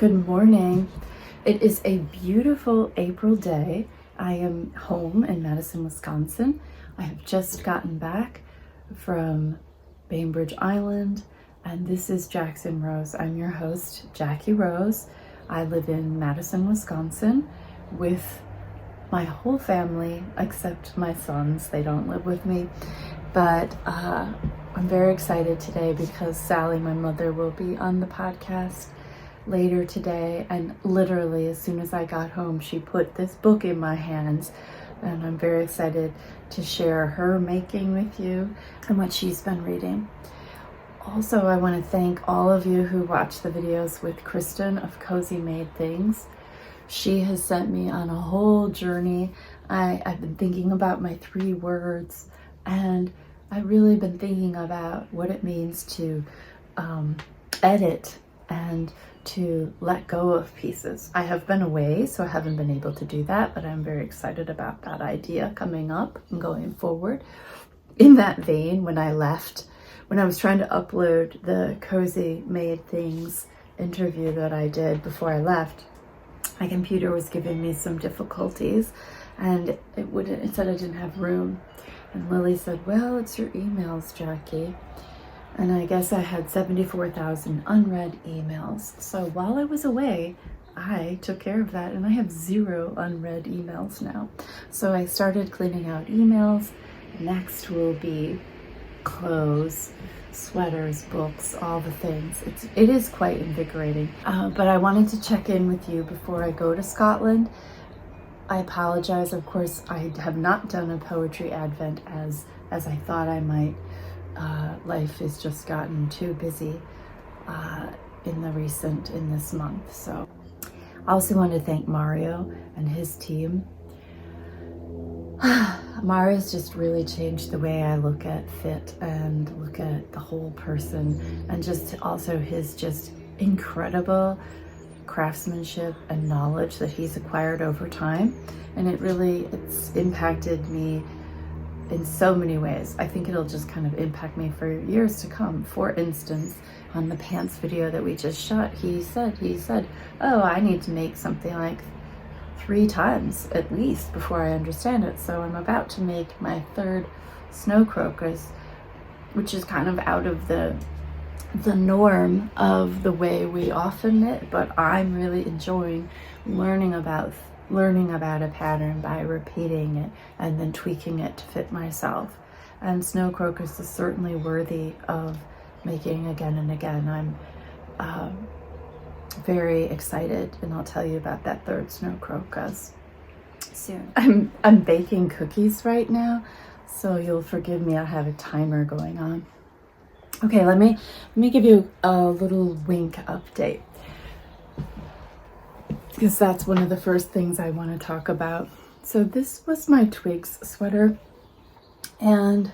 Good morning. It is a beautiful April day. I am home in Madison, Wisconsin. I have just gotten back from Bainbridge Island, and this is Jackson Rose. I'm your host, Jackie Rose. I live in Madison, Wisconsin with my whole family except my sons. They don't live with me, but I'm very excited today because Sally, my mother, will be on the podcast later today, and literally as soon as I got home she put this book in my hands, and I'm very excited to share her making with you and what she's been reading. Also, I want to thank all of you who watch the videos with Kristen of Cozy Made Things. She has sent me on a whole journey. I've been thinking about my 3 words, and I've really been thinking about what it means to edit and to let go of pieces. I have been away, so I haven't been able to do that, but I'm very excited about that idea coming up and going forward. In that vein, when I was trying to upload the Cozy Made Things interview that I did before I left, my computer was giving me some difficulties, and it said I didn't have room. And Lily said, well, it's your emails, Jackie. And I guess I had 74,000 unread emails. So while I was away, I took care of that, and I have 0 unread emails now. So I started cleaning out emails. Next will be clothes, sweaters, books, all the things. It is quite invigorating. But I wanted to check in with you before I go to Scotland. I apologize, of course, I have not done a poetry advent as I thought I might. Life has just gotten too busy in this month. So I also want to thank Mario and his team. Mario's just really changed the way I look at fit and look at the whole person, and just also his just incredible craftsmanship and knowledge that he's acquired over time. And it's impacted me in so many ways. I think it'll just kind of impact me for years to come. For instance, on the pants video that we just shot, he said, oh, I need to make something like 3 times at least before I understand it. So I'm about to make my 3rd snow crocus, which is kind of out of the norm of the way we often knit, but I'm really enjoying learning about a pattern by repeating it and then tweaking it to fit myself. And snow crocus is certainly worthy of making again and again. I'm very excited, and I'll tell you about that 3rd snow crocus soon. I'm baking cookies right now, so you'll forgive me. I have a timer going on. Okay, let me give you a little wink update, because that's one of the first things I want to talk about. So this was my Twigs sweater, and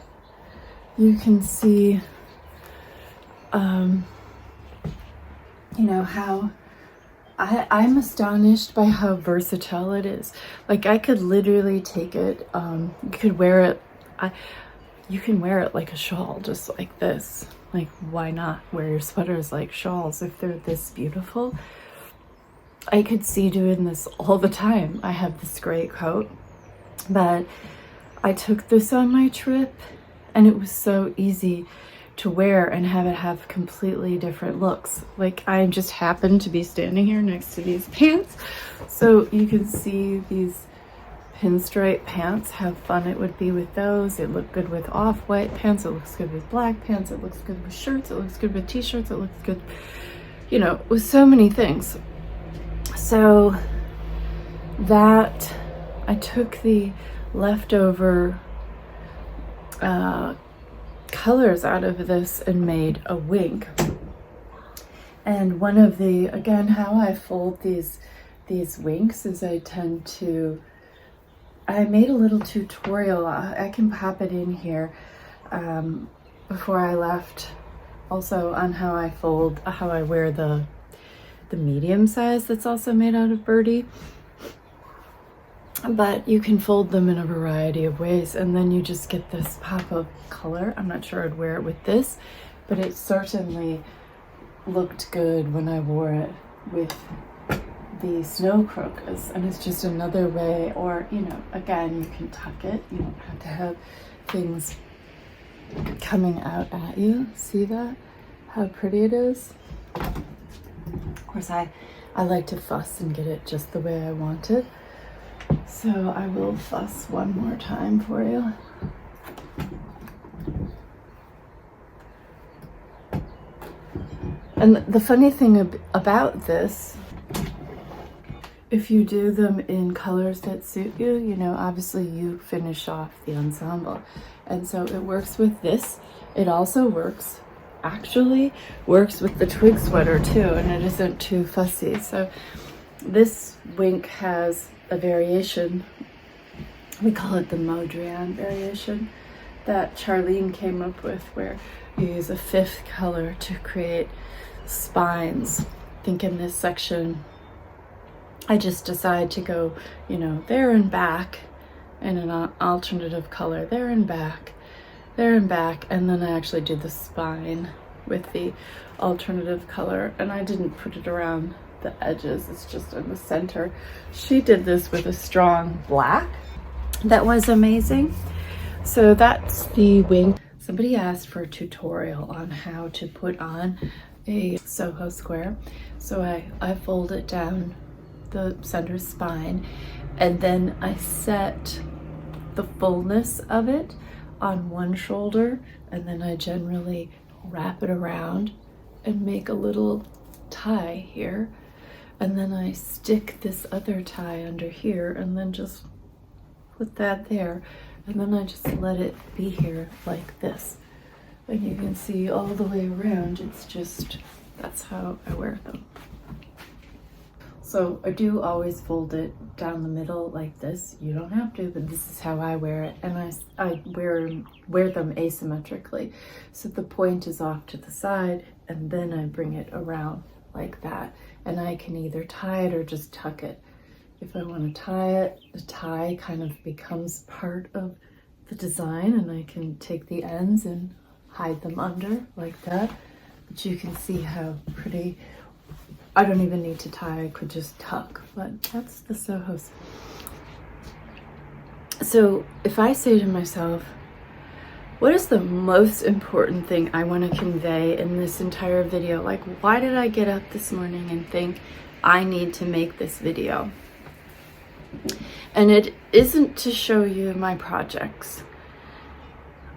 you can see how I'm astonished by how versatile it is. Like, I could literally take it, you could wear it, you can wear it like a shawl, just like this. Like, why not wear your sweaters like shawls if they're this beautiful? I could see doing this all the time. I have this great coat, but I took this on my trip, and it was so easy to wear and have it have completely different looks. Like, I just happened to be standing here next to these pants, so you can see these pinstripe pants, how fun it would be with those. It looked good with off-white pants, it looks good with black pants, it looks good with shirts, it looks good with t-shirts, it looks good, with so many things. So that I took the leftover colors out of this and made a wink. And one of again, how I fold these winks is I made a little tutorial. I can pop it in here before I left, also on how I wear the medium size that's also made out of Birdie. But you can fold them in a variety of ways, and then you just get this pop of color. I'm not sure I'd wear it with this, but it certainly looked good when I wore it with the snow crocus, and it's just another way, or you know, again, you can tuck it. You don't have to have things coming out at you. See that? How pretty it is. Of course, I like to fuss and get it just the way I want it. So I will fuss one more time for you. And the funny thing about this, if you do them in colors that suit you, you know, obviously you finish off the ensemble. And so it works with this. It also actually works with the twig sweater too, and it isn't too fussy. So this wink has a variation. We call it the Mondrian variation that Charlene came up with, where you use a 5th color to create spines. I think in this section I just decide to go, you know, there and back in an alternative color, there and back, and then I actually do the spine with the alternative color, and I didn't put it around the edges, it's just in the center. She did this with a strong black. That was amazing. So that's the wing. Somebody asked for a tutorial on how to put on a SoHo square. So I fold it down the center spine, and then I set the fullness of it on one shoulder, and then I generally wrap it around and make a little tie here, and then I stick this other tie under here and then just put that there, and then I just let it be here like this, and you can see all the way around. It's just, that's how I wear them. So I do always fold it down the middle like this. You don't have to, but this is how I wear it. And I wear them asymmetrically. So the point is off to the side, and then I bring it around like that. And I can either tie it or just tuck it. If I want to tie it, the tie kind of becomes part of the design, and I can take the ends and hide them under like that. But you can see how pretty. I don't even need to tie, I could just tuck, but that's the SoHo. So if I say to myself, what is the most important thing I want to convey in this entire video? Like, why did I get up this morning and think I need to make this video? And it isn't to show you my projects.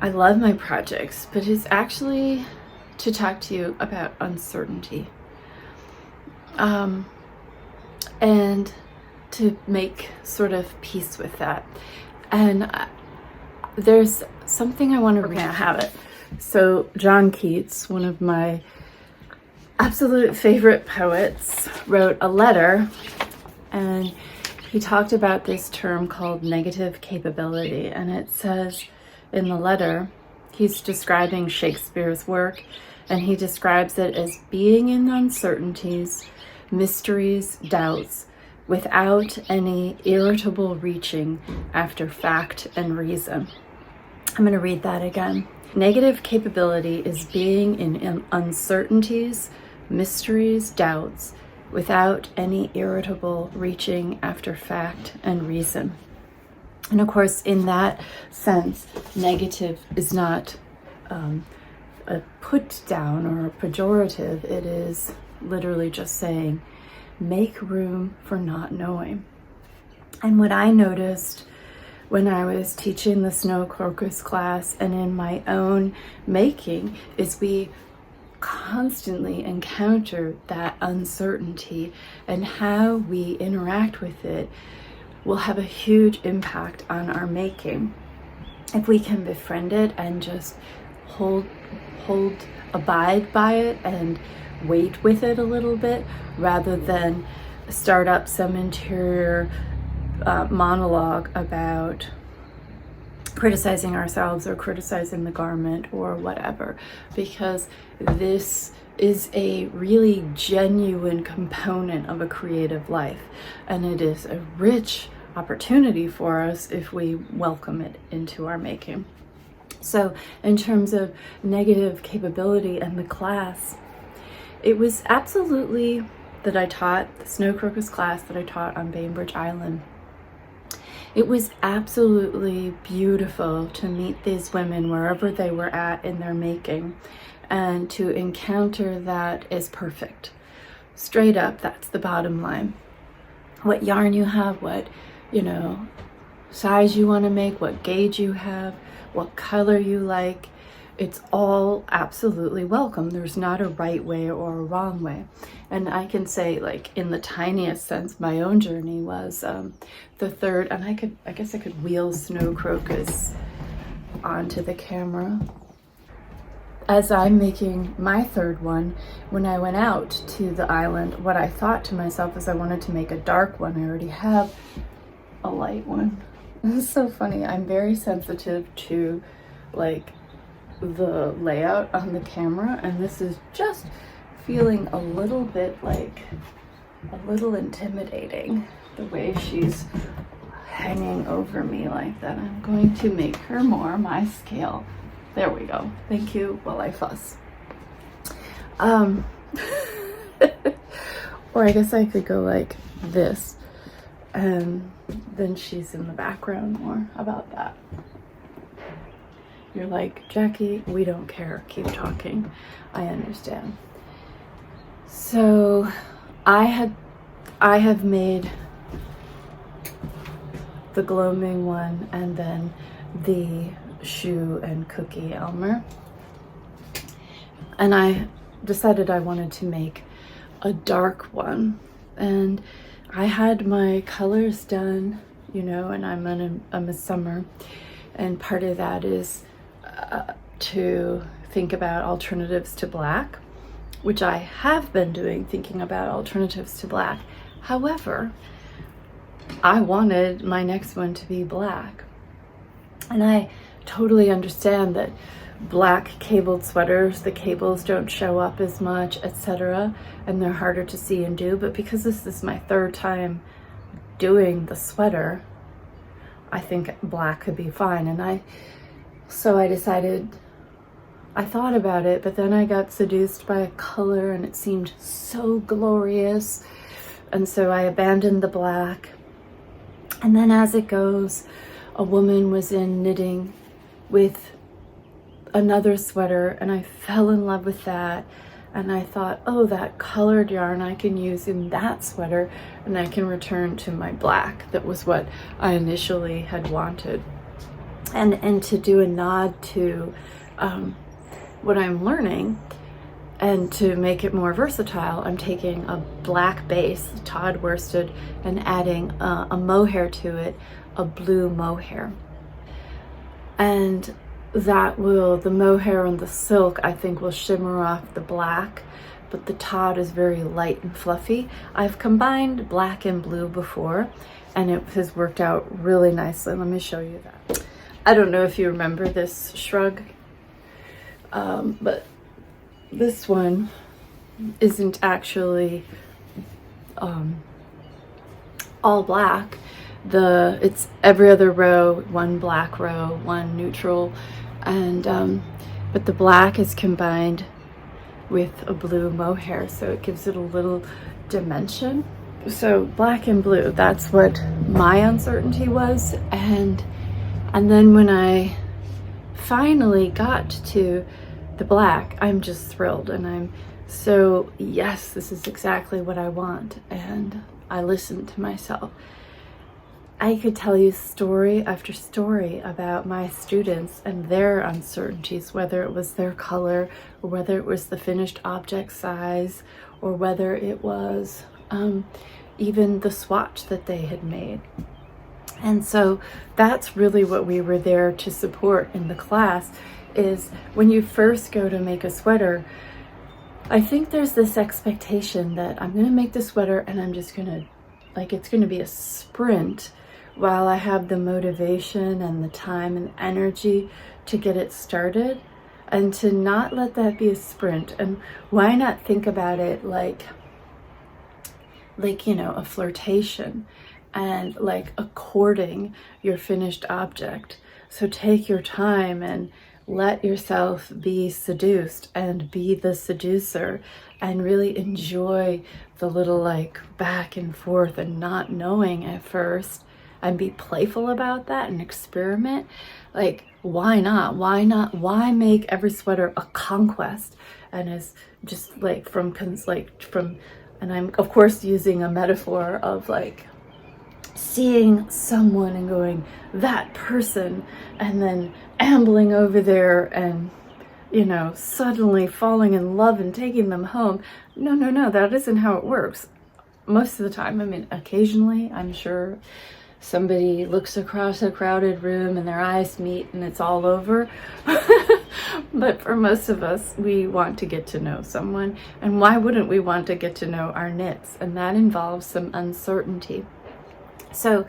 I love my projects, but it's actually to talk to you about uncertainty. And to make sort of peace with that. And there's something I want to have it. So John Keats, one of my absolute favorite poets, wrote a letter, and he talked about this term called negative capability. And it says in the letter, he's describing Shakespeare's work, and he describes it as being in uncertainties, mysteries, doubts, without any irritable reaching after fact and reason. I'm going to read that again. Negative capability is being in uncertainties, mysteries, doubts, without any irritable reaching after fact and reason. And of course, in that sense, negative is not a put down or a pejorative. It is literally just saying, make room for not knowing. And what I noticed when I was teaching the snow crocus class and in my own making is we constantly encounter that uncertainty, and how we interact with it will have a huge impact on our making. If we can befriend it and just abide by it and wait with it a little bit, rather than start up some interior monologue about criticizing ourselves or criticizing the garment or whatever, because this is a really genuine component of a creative life, and it is a rich opportunity for us if we welcome it into our making. So in terms of negative capability and the class, it was absolutely that I taught, the Snow Crocus class that I taught on Bainbridge Island. It was absolutely beautiful to meet these women wherever they were at in their making, and to encounter that is perfect. Straight up, that's the bottom line. What yarn you have, what, you know, size you want to make, what gauge you have, what color you like, it's all absolutely welcome. There's not a right way or a wrong way. And I can say, like, in the tiniest sense, my own journey was the third, and I guess I could wheel Snow Crocus onto the camera. As I'm making my third one, when I went out to the island, what I thought to myself is I wanted to make a dark one. I already have a light one. It's so funny. I'm very sensitive to, like, the layout on the camera, and this is just feeling a little bit like a little intimidating, the way she's hanging over me like that. I'm going to make her more my scale. There we go. Thank you while I fuss. Or I guess I could go like this, and then she's in the background more. How about that? You're like, Jackie, we don't care. Keep talking. I understand. So I have made the gloaming one, and then the shoe and cookie Elmer. And I decided I wanted to make a dark one. And I had my colors done, you know, and I'm a summer. And part of that is to think about alternatives to black, which I have been doing, thinking about alternatives to black. However, I wanted my next one to be black. And I totally understand that black cabled sweaters, the cables don't show up as much, etc., and they're harder to see and do. But because this is my third time doing the sweater, I think black could be fine. And so I decided, I thought about it, but then I got seduced by a color and it seemed so glorious. And so I abandoned the black. And then as it goes, a woman was in knitting with another sweater, and I fell in love with that. And I thought, oh, that colored yarn I can use in that sweater, and I can return to my black. That was what I initially had wanted. And to do a nod to what I'm learning, and to make it more versatile, I'm taking a black base, Todd worsted, and adding a mohair to it, a blue mohair. And that will, the mohair and the silk, I think, will shimmer off the black, but the Todd is very light and fluffy. I've combined black and blue before, and it has worked out really nicely. Let me show you that. I don't know if you remember this shrug, but this one isn't actually all black. It's every other row, one black row, one neutral, and but the black is combined with a blue mohair, so it gives it a little dimension. So black and blue, that's what my uncertainty was. And then when I finally got to the black, I'm just thrilled, and I'm so, yes, this is exactly what I want. And I listened to myself. I could tell you story after story about my students and their uncertainties, whether it was their color, or whether it was the finished object size, or whether it was even the swatch that they had made. And so that's really what we were there to support in the class, is when you first go to make a sweater, I think there's this expectation that I'm going to make the sweater and I'm just going to, like, it's going to be a sprint, while I have the motivation and the time and energy to get it started, and to not let that be a sprint. And why not think about it like, you know, a flirtation, and like a courting your finished object. So take your time and let yourself be seduced and be the seducer and really enjoy the little like back and forth and not knowing at first, and be playful about that and experiment. Like, why not? Why make every sweater a conquest? And is just like from, and I'm of course using a metaphor of like seeing someone and going, that person, and then ambling over there and, you know, suddenly falling in love and taking them home. No, that isn't how it works. Most of the time, I mean, occasionally, I'm sure somebody looks across a crowded room and their eyes meet and it's all over. But for most of us, we want to get to know someone. And why wouldn't we want to get to know our knits? And that involves some uncertainty. So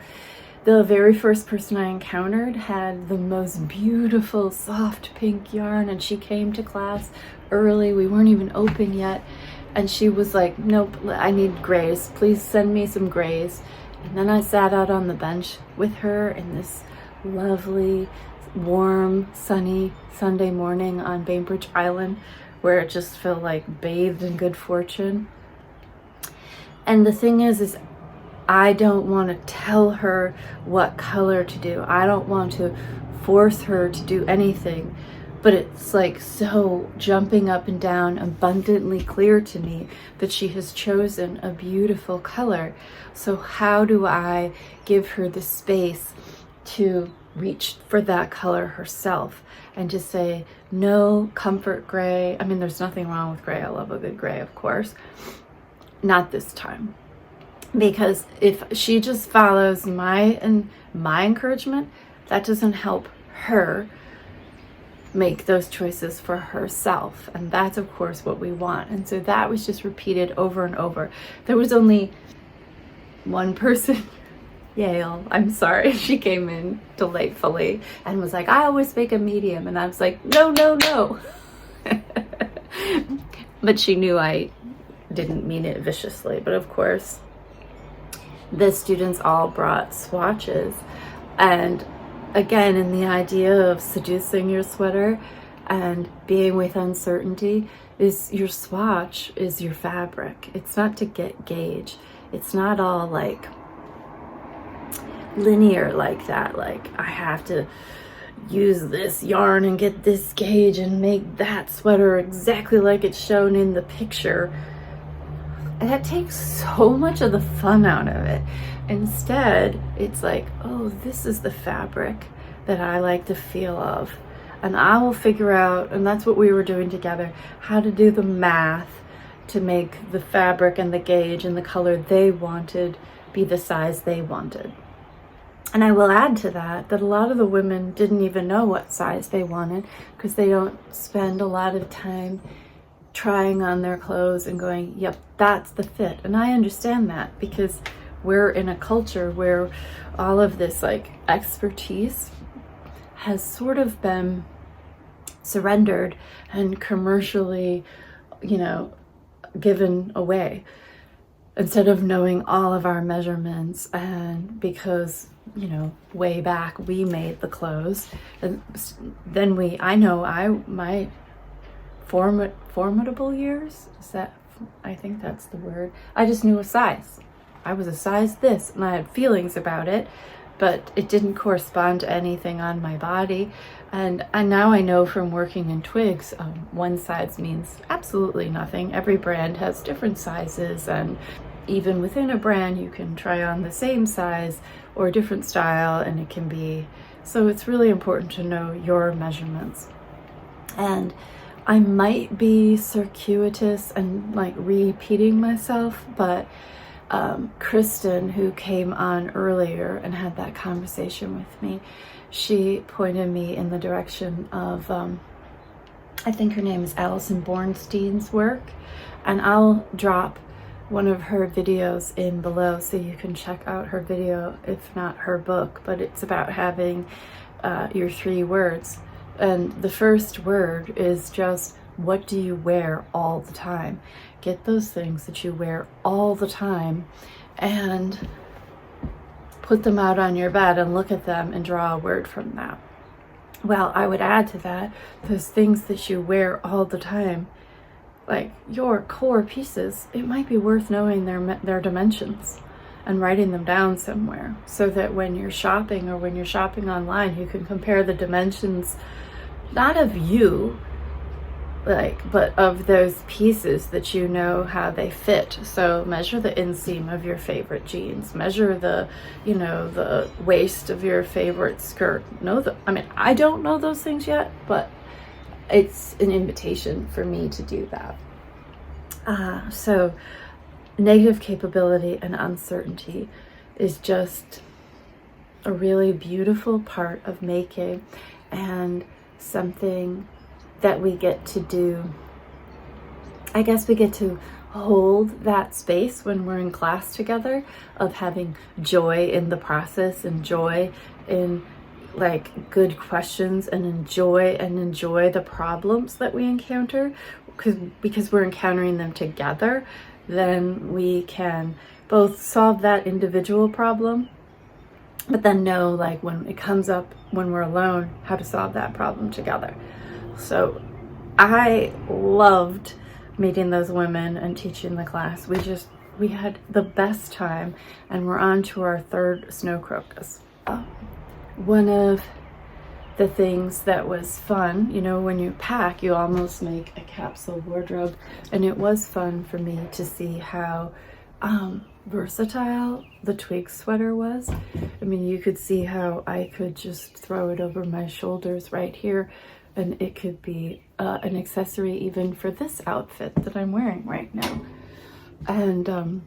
the very first person I encountered had the most beautiful soft pink yarn, and she came to class early. We weren't even open yet. And she was like, nope, I need grays. Please send me some grays. And then I sat out on the bench with her in this lovely, warm, sunny Sunday morning on Bainbridge Island, where it just felt like bathed in good fortune. And the thing is I don't want to tell her what color to do. I don't want to force her to do anything. But it's like so jumping up and down, abundantly clear to me that she has chosen a beautiful color. So how do I give her the space to reach for that color herself and just say, no, comfort gray. I mean, there's nothing wrong with gray. I love a good gray, of course. Not this time. Because if she just follows my encouragement, that doesn't help her make those choices for herself. And that's of course what we want. And so that was just repeated over and over. There was only one person, Yale, I'm sorry, she came in delightfully and was like, I always make a medium. And I was like, no. But she knew I didn't mean it viciously. But of course, the students all brought swatches. And again, in the idea of seducing your sweater and being with uncertainty, is your swatch is your fabric. It's not to get gauge. It's not all like linear like that. Like, I have to use this yarn and get this gauge and make that sweater exactly like it's shown in the picture. And that takes so much of the fun out of it. Instead, it's like, oh, this is the fabric that I like the feel of. And I will figure out, and that's what we were doing together, how to do the math to make the fabric and the gauge and the color they wanted be the size they wanted. And I will add to that a lot of the women didn't even know what size they wanted, because they don't spend a lot of time trying on their clothes and going, yep, that's the fit. And I understand that, because we're in a culture where all of this like expertise has sort of been surrendered and commercially, you know, given away, instead of knowing all of our measurements. And because, you know, way back we made the clothes, and then my formidable years, I think that's the word, I just knew a size. I was a size this, and I had feelings about it, but it didn't correspond to anything on my body. And now I know from working in Twigs, one size means absolutely nothing. Every brand has different sizes, and even within a brand you can try on the same size or a different style, and it can be, so it's really important to know your measurements. And I might be circuitous and like repeating myself, but Kristen, who came on earlier and had that conversation with me, she pointed me in the direction of, I think her name is Allison Bernstein's work, and I'll drop one of her videos in below so you can check out her video, if not her book. But it's about having your 3 words. And the first word is just, what do you wear all the time? Get those things that you wear all the time and put them out on your bed and look at them and draw a word from that. Well, I would add to that, those things that you wear all the time, like your core pieces, it might be worth knowing their dimensions and writing them down somewhere, so that when you're shopping or when you're shopping online, you can compare the dimensions, not of you, but of those pieces that you know how they fit. So measure the inseam of your favorite jeans, measure the, the waist of your favorite skirt. I don't know those things yet, but it's an invitation for me to do that. So negative capability and uncertainty is just a really beautiful part of making, and something that we get to do. I guess we get to hold that space when we're in class together, of having joy in the process and joy in like good questions, and enjoy the problems that we encounter, because we're encountering them together. Then we can both solve that individual problem, but then know, like, when it comes up when we're alone, how to solve that problem together. So I loved meeting those women and teaching the class. We had the best time, and we're on to our third snow crocus. One of the things that was fun, when you pack, you almost make a capsule wardrobe, and it was fun for me to see how versatile the Twigs sweater was. I mean, you could see how I could just throw it over my shoulders right here, and it could be an accessory even for this outfit that I'm wearing right now. And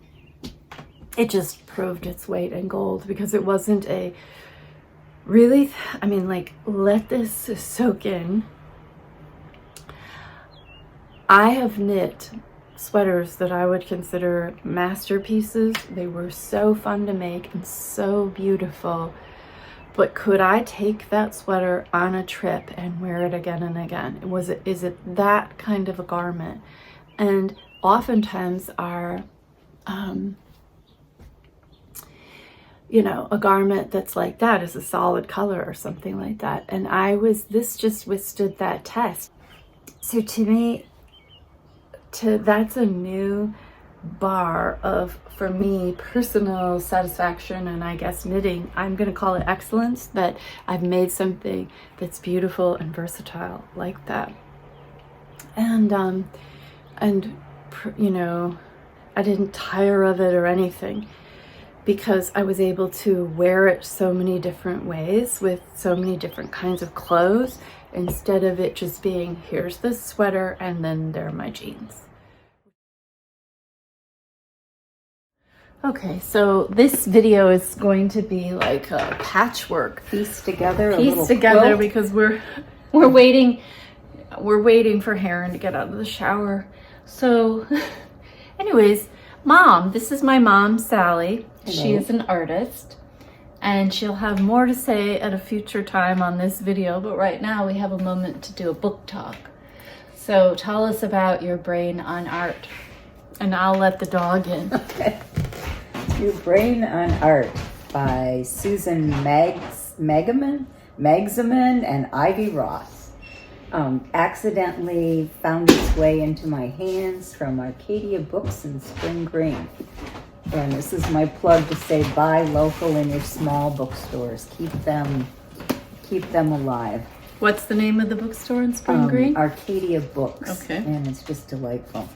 it just proved its weight in gold, because it wasn't a really, let this soak in. I have knit sweaters that I would consider masterpieces. They were so fun to make and so beautiful. But could I take that sweater on a trip and wear it again and again? Is it that kind of a garment? And oftentimes our, a garment that's like that is a solid color or something like that. And this just withstood that test. So to me, that's a new bar of, for me, personal satisfaction, and I guess knitting, I'm going to call it excellence, that I've made something that's beautiful and versatile like that. And I didn't tire of it or anything, because I was able to wear it so many different ways with so many different kinds of clothes, instead of it just being, here's this sweater and then there are my jeans. Okay, so this video is going to be like a patchwork. Piece together, because we're waiting for Heron to get out of the shower. So anyways, Mom, this is my mom, Sally. Hello. She is an artist, and she'll have more to say at a future time on this video, but right now we have a moment to do a book talk. So tell us about your brain on art, and I'll let the dog in. Okay. Your Brain on Art by Susan Magzaman and Ivy Ross. Accidentally found its way into my hands from Arcadia Books in Spring Green. And this is my plug to say buy local in your small bookstores. Keep them alive. What's the name of the bookstore in Spring Green? Arcadia Books. Okay. And it's just delightful.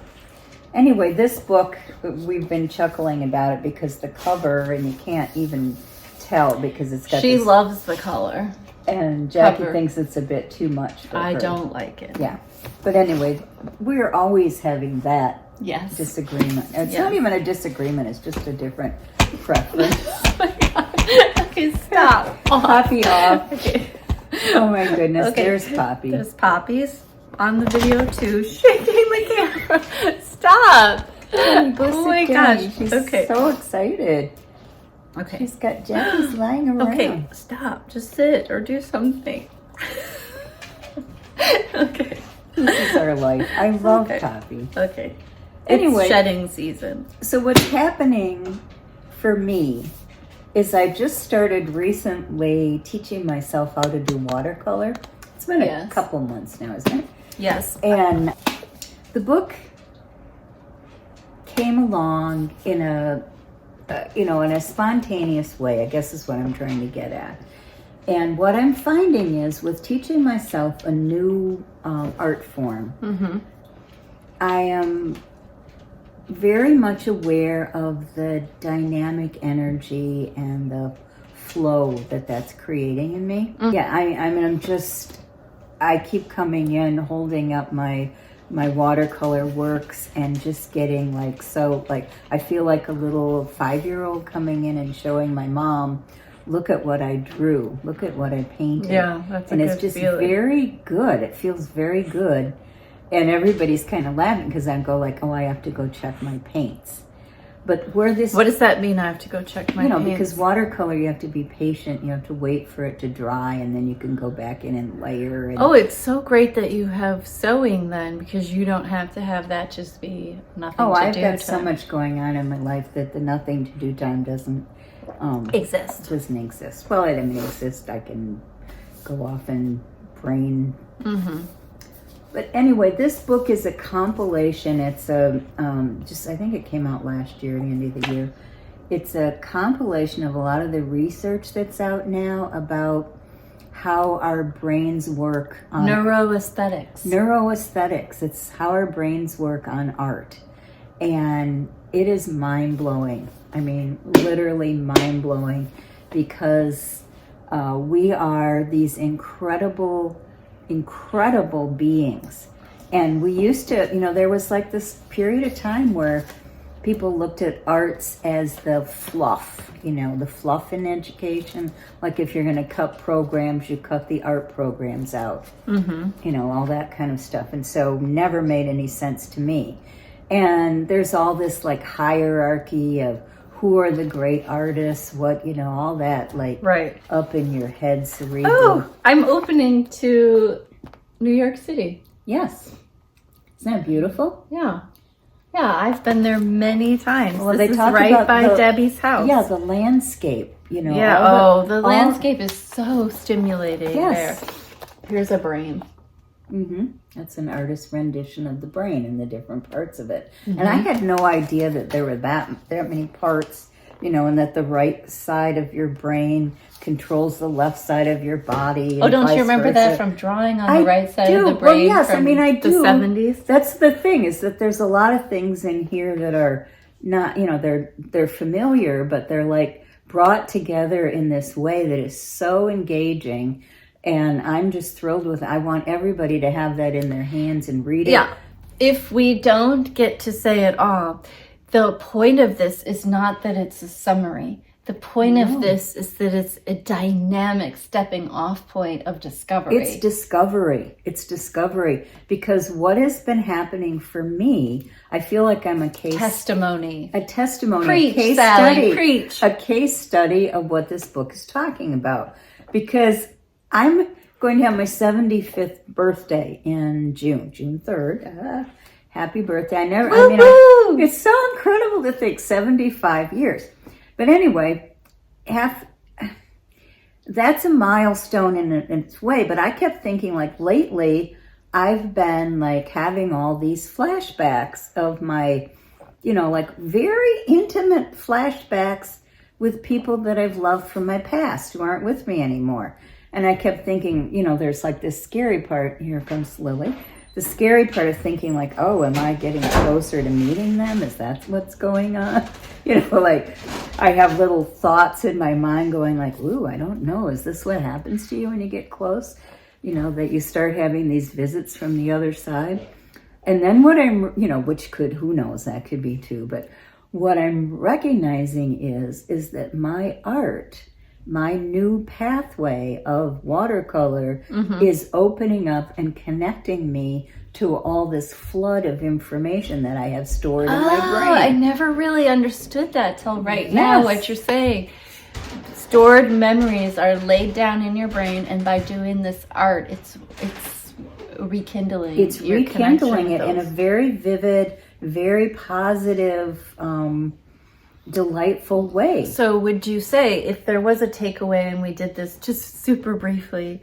Anyway, this book, we've been chuckling about it because the cover, and you can't even tell because it's got She loves the color. And Jackie thinks it's a bit too much for her. I don't like it. Yeah. But anyway, we're always having that disagreement. It's not even a disagreement, it's just a different preference. Oh my God. Okay, stop. Poppy off. Okay. Oh my goodness, okay. There's Poppy. There's Poppy's on the video too, shaking the camera. Stop. Oh my gosh. She's so excited. Okay. She's got Jackie's lying around. Okay, stop. Just sit or do something. Okay. This is our life. I love Poppy. Okay. Anyway, it's shedding season. So what's happening for me is I just started recently teaching myself how to do watercolor. It's been a couple months now, isn't it? Yes. And the book came along in a spontaneous way, I guess is what I'm trying to get at. And what I'm finding is with teaching myself a new art form, I am very much aware of the dynamic energy and the flow that that's creating in me. Yeah, I keep coming in, holding up my watercolor works and just getting I feel like a little 5-year-old coming in and showing my mom, look at what I drew, look at what I painted. Yeah, that's a good And it's just feeling. very good. It feels very good. And everybody's kind of laughing because I go like, oh, I have to go check my paints. But what does that mean? I have to go check my paints? Because watercolor, you have to be patient. You have to wait for it to dry, and then you can go back in and layer. Oh, it's so great that you have sewing then, because you don't have to have that just be nothing to do. Oh, I've got so much going on in my life that the nothing to do time doesn't exist. Doesn't exist. Well, it doesn't exist. I can go off and brain. But anyway, this book is a compilation. It's I think it came out last year, the end of the year. It's a compilation of a lot of the research that's out now about how our brains work on Neuroaesthetics. Neuroaesthetics. It's how our brains work on art. And it is mind-blowing. I mean, literally mind-blowing, because we are these incredible beings. And we used to, there was like this period of time where people looked at arts as the fluff, the fluff in education. Like if you're going to cut programs, you cut the art programs out, all that kind of stuff. And so never made any sense to me. And there's all this like hierarchy of who are the great artists, what, all that, like up in your head, cerebral. Oh, I'm opening to New York City. Yes. Isn't that beautiful? Yeah. Yeah, I've been there many times. Well, this they is talk right about by Debbie's house. Yeah, the landscape, Yeah, the landscape is so stimulating yes. there. Here's a brain. That's an artist's rendition of the brain and the different parts of it. And I had no idea that there were that many parts, and that the right side of your brain controls the left side of your body. Oh, don't you remember that from drawing on the right side of the brain? Well, yes, from I do. The 70s. That's the thing, is that there's a lot of things in here that are not, they're familiar, but they're like brought together in this way that is so engaging. And I'm just thrilled with it. I want everybody to have that in their hands and read it. Yeah. If we don't get to say it all, the point of this is not that it's a summary. The point of this is that it's a dynamic stepping off point of discovery. It's discovery. Because what has been happening for me, I feel like I'm a testimony. Preach, a case Sally, study. preach. A case study of what this book is talking about. Because I'm going to have my 75th birthday in June 3rd. Happy birthday. It's so incredible to think 75 years. But anyway, that's a milestone in its way. But I kept thinking, like, lately, I've been, like, having all these flashbacks of my, like, very intimate flashbacks with people that I've loved from my past who aren't with me anymore. And I kept thinking, there's, like, this scary part. Here comes Lily. The scary part of thinking, like, oh, am I getting closer to meeting them? Is that what's going on? Like, I have little thoughts in my mind going like, ooh, I don't know. Is this what happens to you when you get close? That you start having these visits from the other side. And then what I'm, who knows, that could be too. But what I'm recognizing is that my art, my new pathway of watercolor is opening up and connecting me to all this flood of information that I have stored in my brain. I never really understood that till now, what you're saying. Stored memories are laid down in your brain, and by doing this art, it's rekindling. It's rekindling it in a very vivid, very positive delightful way. So would you say, if there was a takeaway and we did this just super briefly,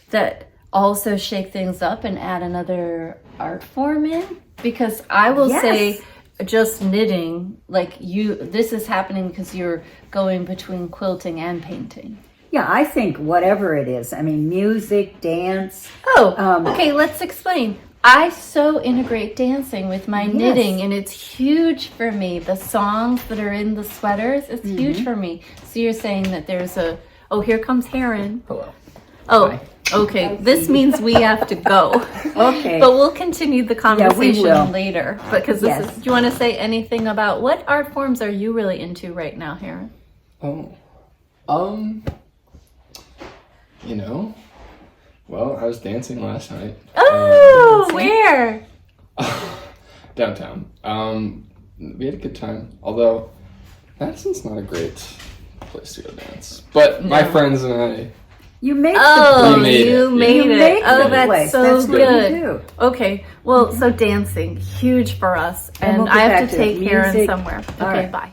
that also shake things up and add another art form in? Because I will say, just knitting, like this is happening because you're going between quilting and painting. Yeah, I think whatever it is, I mean, music, dance. Okay, let's explain. I so integrate dancing with my knitting, and it's huge for me. The songs that are in the sweaters, it's huge for me. So you're saying that there's here comes Heron. Hello. Oh, okay. This means we have to go. Okay. But we'll continue the conversation will. later. Because do you want to say anything about what art forms are you really into right now, Heron? Well, I was dancing last night. Oh, where? Downtown. We had a good time. Although, Madison's not a great place to go dance. But my friends and I... You make you made it. Oh, that's so that's good. What you do. Okay, well, so dancing, huge for us. And we'll I have back to to take music. Heron somewhere. Okay, right. bye.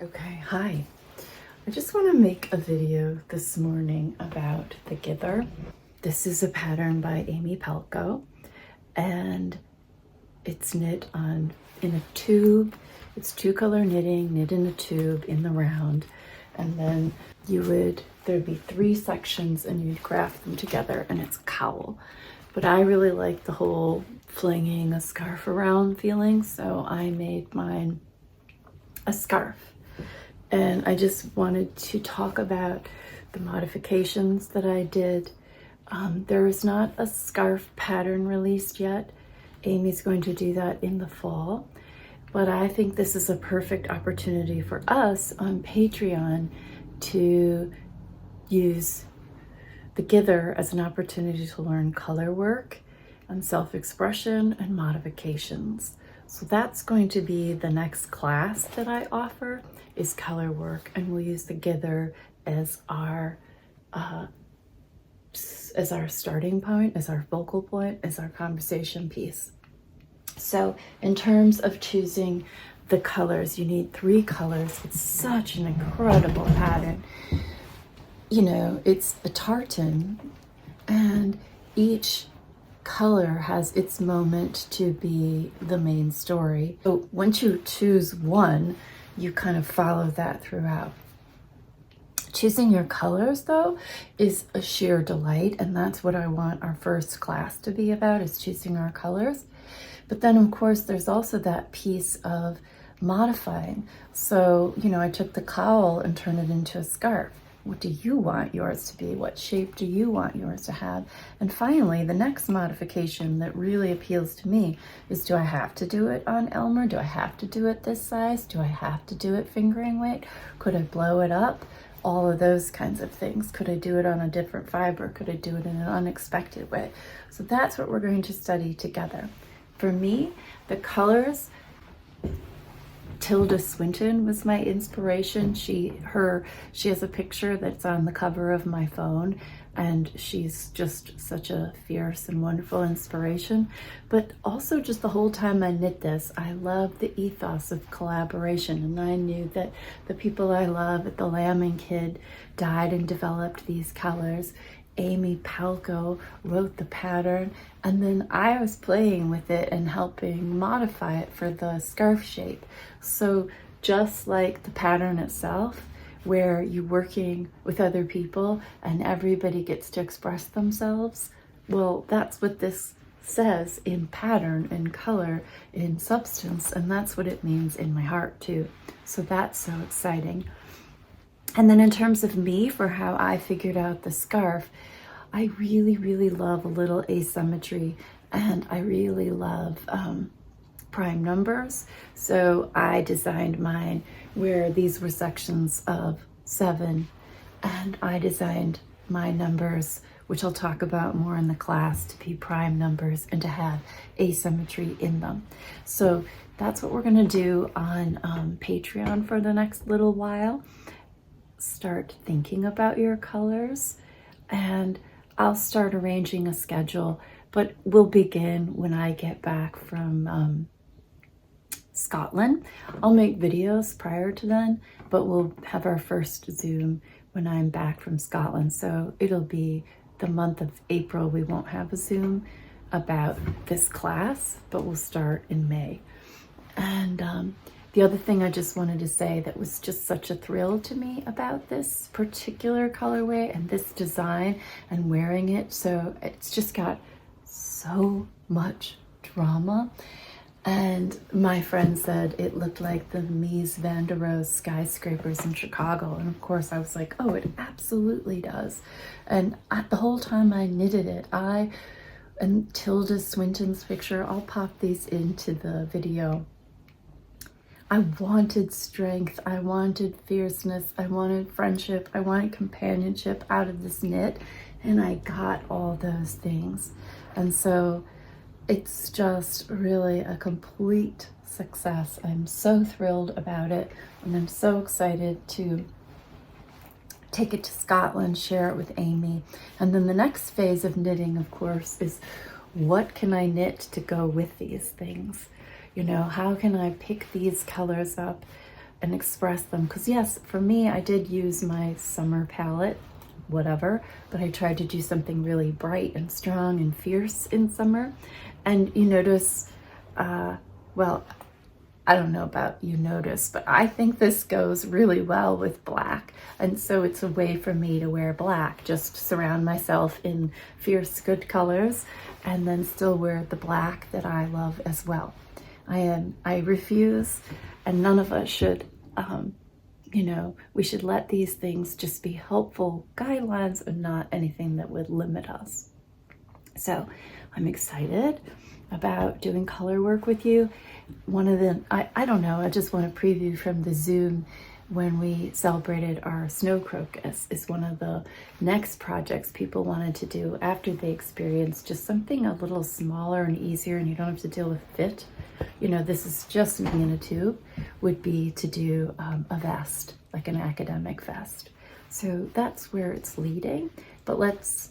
Okay, hi. I just want to make a video this morning about Thegither. This is a pattern by Amy Palko, and it's knit in a tube. It's 2-color knitting, knit in a tube in the round, and then there'd be 3 sections and you'd graft them together, and it's cowl. But I really like the whole flinging a scarf around feeling, so I made mine a scarf. And I just wanted to talk about the modifications that I did. There is not a scarf pattern released yet. Amy's going to do that in the fall. But I think this is a perfect opportunity for us on Patreon to use Thegither as an opportunity to learn color work and self-expression and modifications. So that's going to be the next class that I offer, is color work, and we'll use Thegither as our starting point, as our focal point, as our conversation piece. So in terms of choosing the colors, you need 3 colors. It's such an incredible pattern. It's a tartan, and each color has its moment to be the main story. So once you choose one, you kind of follow that throughout. Choosing your colors, though, is a sheer delight, and that's what I want our first class to be about, is choosing our colors. But then, of course, there's also that piece of modifying. So, I took the cowl and turned it into a scarf. What do you want yours to be? What shape do you want yours to have? And finally, the next modification that really appeals to me is, do I have to do it on Elmer? Do I have to do it this size? Do I have to do it fingering weight? Could I blow it up? All of those kinds of things. Could I do it on a different fiber? Could I do it in an unexpected way? So that's what we're going to study together. For me, the colors, Tilda Swinton was my inspiration. She has a picture that's on the cover of my phone, and she's just such a fierce and wonderful inspiration. But also, just the whole time I knit this, I love the ethos of collaboration, and I knew that the people I love at the Lambing Kid dyed and developed these colors. Amy Palko wrote the pattern, and then I was playing with it and helping modify it for the scarf shape. So just like the pattern itself, where you're working with other people and everybody gets to express themselves, well, that's what this says in pattern, in color, in substance, and that's what it means in my heart too. So that's so exciting. And then in terms of me, for how I figured out the scarf, I really, really love a little asymmetry, and I really love prime numbers. So I designed mine where these were sections of 7, and I designed my numbers, which I'll talk about more in the class, to be prime numbers and to have asymmetry in them. So that's what we're gonna do on Patreon for the next little while. Start thinking about your colors, and I'll start arranging a schedule, but we'll begin when I get back from Scotland. I'll make videos prior to then, but we'll have our first Zoom when I'm back from Scotland. So it'll be the month of April. We won't have a Zoom about this class, but we'll start in May. And the other thing I just wanted to say that was just such a thrill to me about this particular colorway and this design and wearing it. So it's just got so much drama. And my friend said it looked like the Mies van der Rohe skyscrapers in Chicago. And of course I was like, oh, it absolutely does. And the whole time I knitted it, and Tilda Swinton's picture, I'll pop these into the video. I wanted strength, I wanted fierceness, I wanted friendship, I wanted companionship out of this knit, and I got all those things. And so it's just really a complete success. I'm so thrilled about it, and I'm so excited to take it to Scotland, share it with Amy. And then the next phase of knitting, of course, is what can I knit to go with these things? You know, how can I pick these colors up and express them? Because yes, for me, I did use my summer palette, whatever, but I tried to do something really bright and strong and fierce in summer. And you notice, well, I don't know about you notice, but I think this goes really well with black. And so it's a way for me to wear black, just surround myself in fierce, good colors, and then still wear the black that I love as well. I refuse, and none of us should, you know, we should let these things just be helpful guidelines and not anything that would limit us. So I'm excited about doing color work with you. One of the, I don't know, I just want to preview from the Zoom when we celebrated our snow crocus is one of the next projects people wanted to do after they experienced just something a little smaller and easier and you don't have to deal with fit. You know, this is just me in a tube, would be to do a vest, like an academic vest. So that's where it's leading. But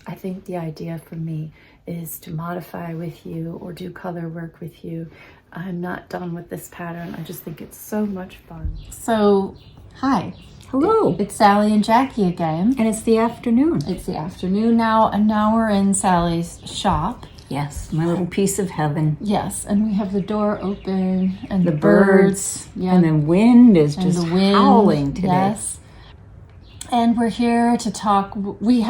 I think the idea for me is to modify with you or do color work with you. I'm not done with this pattern. I just think it's so much fun. So, hi. Hello. It's Sally and Jackie again. And it's the afternoon. It's the afternoon now, and now we're in Sally's shop. Yes, my little piece of heaven. Yes, and we have the door open and the birds. Yeah. And the wind is just howling today. Yes. And we're here to talk. We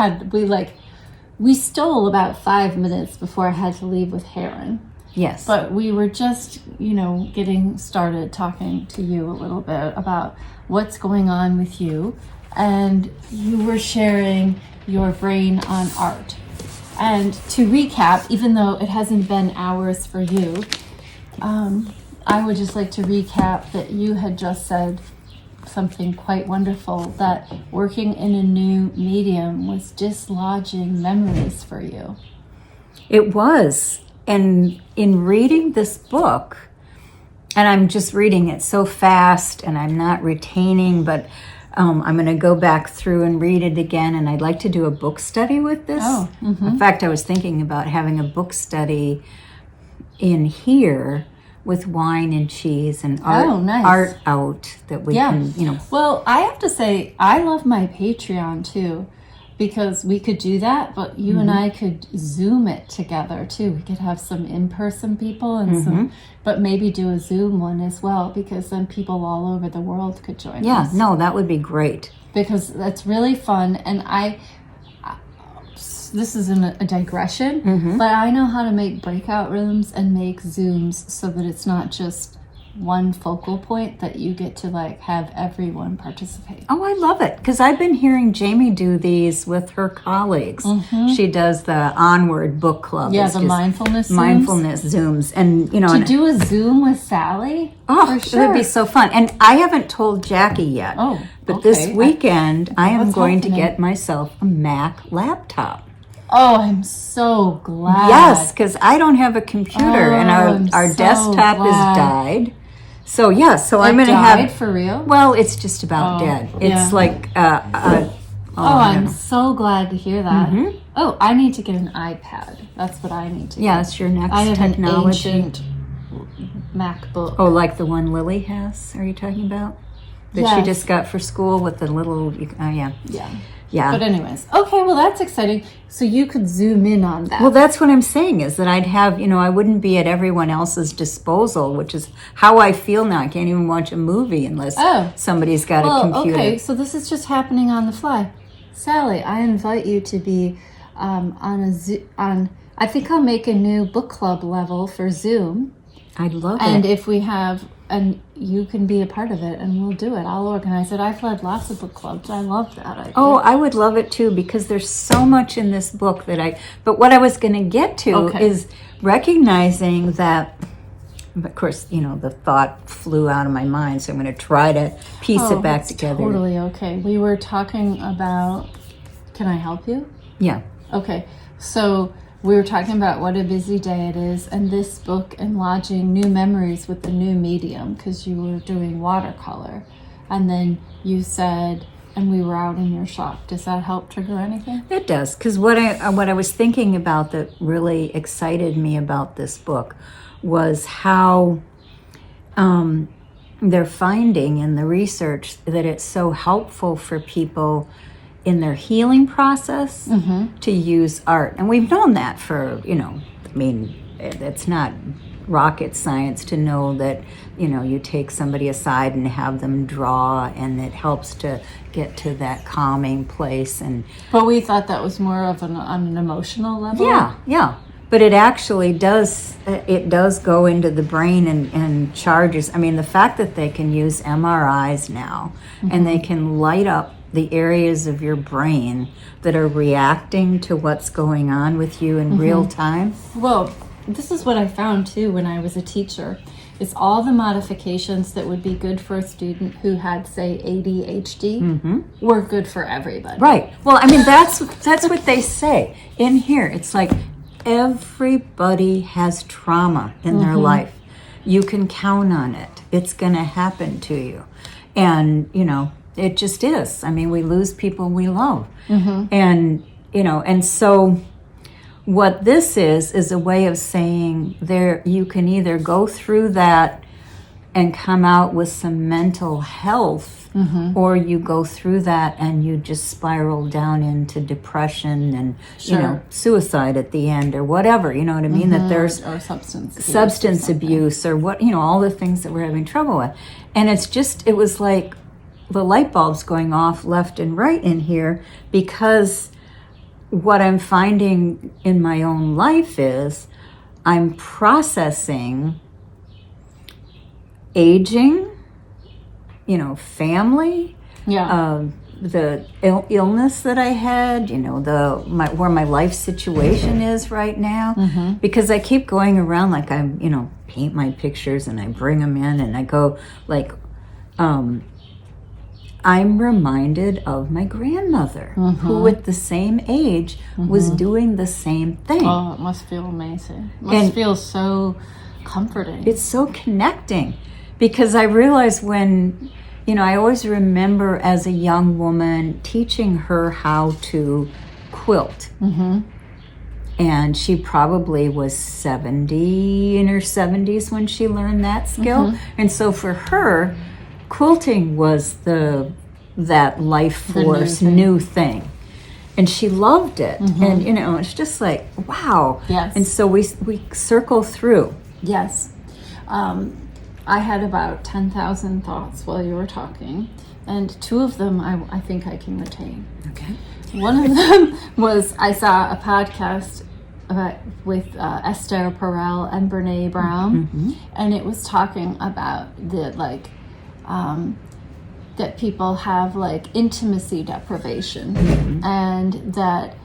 stole about 5 minutes before I had to leave with Heron. Yes. But we were just, getting started talking to you a little bit about what's going on with you. And you were sharing your brain on art. And to recap, even though it hasn't been hours for you, I would just like to recap that you had just said something quite wonderful, that working in a new medium was dislodging memories for you. It was. And in reading this book, and I'm just reading it so fast and I'm not retaining, but I'm going to go back through and read it again, and I'd like to do a book study with this. Oh, mm-hmm. In fact, I was thinking about having a book study in here with wine and cheese and art out that we can, Well, I have to say, I love my Patreon too, because we could do that, but you and I could Zoom it together too. We could have some in-person people and but maybe do a Zoom one as well, because then people all over the world could join us. Yeah, no, that would be great. Because that's really fun, and this is a digression, but I know how to make breakout rooms and make Zooms so that it's not just one focal point that you get to like have everyone participate. Oh, I love it, because I've been hearing Jamie do these with her colleagues. She does the Onward book club. Yeah, It's the just mindfulness Zooms, and you know, To and- do a Zoom with Sally? oh, for sure. it would be so fun. And I haven't told Jackie yet. Oh, but okay. this weekend I am What's going happening? to get myself a Mac laptop. Oh, I'm so glad. Yes, because I don't have a computer, and I'm our so desktop glad. has died. So yeah, so I'm It going to died have. for real? Well, it's just about Oh, dead. yeah. It's like. Oh, I I'm don't know. so glad to hear that. Mhm. Oh, I need to get an iPad. That's what I need to Yeah, get. it's your next I have technology. an ancient MacBook. Oh, like the one Lily has? Are you talking about? That she Yes. just got for school with the little. Oh yeah, Yeah. yeah. But anyways, okay, well that's exciting. So you could zoom in on that. Well, that's what I'm saying, is that I'd have, I wouldn't be at everyone else's disposal, which is how I feel now. I can't even watch a movie unless somebody's got a computer. Okay, so this is just happening on the fly. Sally, I invite you to be on I think I'll make a new book club level for Zoom. I'd love And it. if we have, and you can be a part of it, and we'll do it. I'll organize it. I've led lots of book clubs. I love that idea. Oh, I would love it too, because there's so much in this book but what I was going to get to is recognizing that, of course, the thought flew out of my mind, so I'm going to try to piece it back that's together. Totally okay. We were talking about, can I help you? Yeah. Okay, so we were talking about what a busy day it is, and this book and lodging new memories with the new medium, because you were doing watercolor, and then you said, and we were out in your shop. Does that help trigger anything? It does, because what I was thinking about that really excited me about this book was how they're finding in the research that it's so helpful for people in their healing process to use art. And we've known that for, it's not rocket science to know that, you take somebody aside and have them draw, and it helps to get to that calming place. But we thought that was more of on an emotional level. Yeah. But it actually does go into the brain and charges. I mean, the fact that they can use MRIs now and they can light up the areas of your brain that are reacting to what's going on with you in real time. Well, this is what I found too when I was a teacher. It's all the modifications that would be good for a student who had, say, ADHD were good for everybody. Right. Well, I mean, that's what they say in here. It's like everybody has trauma in their life. You can count on it. It's going to happen to you. And, it just is. I mean, we lose people we love. And, and so what this is a way of saying you can either go through that and come out with some mental health, or you go through that and you just spiral down into depression and, suicide at the end, or whatever, you know what I mean? That there's or substance abuse or what, all the things that we're having trouble with. And it was like the light bulbs going off left and right in here, because what I'm finding in my own life is I'm processing aging, family, the illness that I had, where my life situation is right now, because I keep going around like I'm, paint my pictures and I bring them in and I go like, I'm reminded of my grandmother, who at the same age was doing the same thing. Oh, it must feel amazing. It must feel so comforting. It's so connecting, because I realize when, I always remember as a young woman teaching her how to quilt. And she probably was in her 70s when she learned that skill. And so for her, quilting was that life force new thing, and she loved it. And it's just like, wow. Yes. And so we circle through. Yes. I had about 10,000 thoughts while you were talking, and two of them I think I can retain. Okay. One of them was I saw a podcast with Esther, Perel, and Brené Brown, and it was talking about the that people have like intimacy deprivation, and that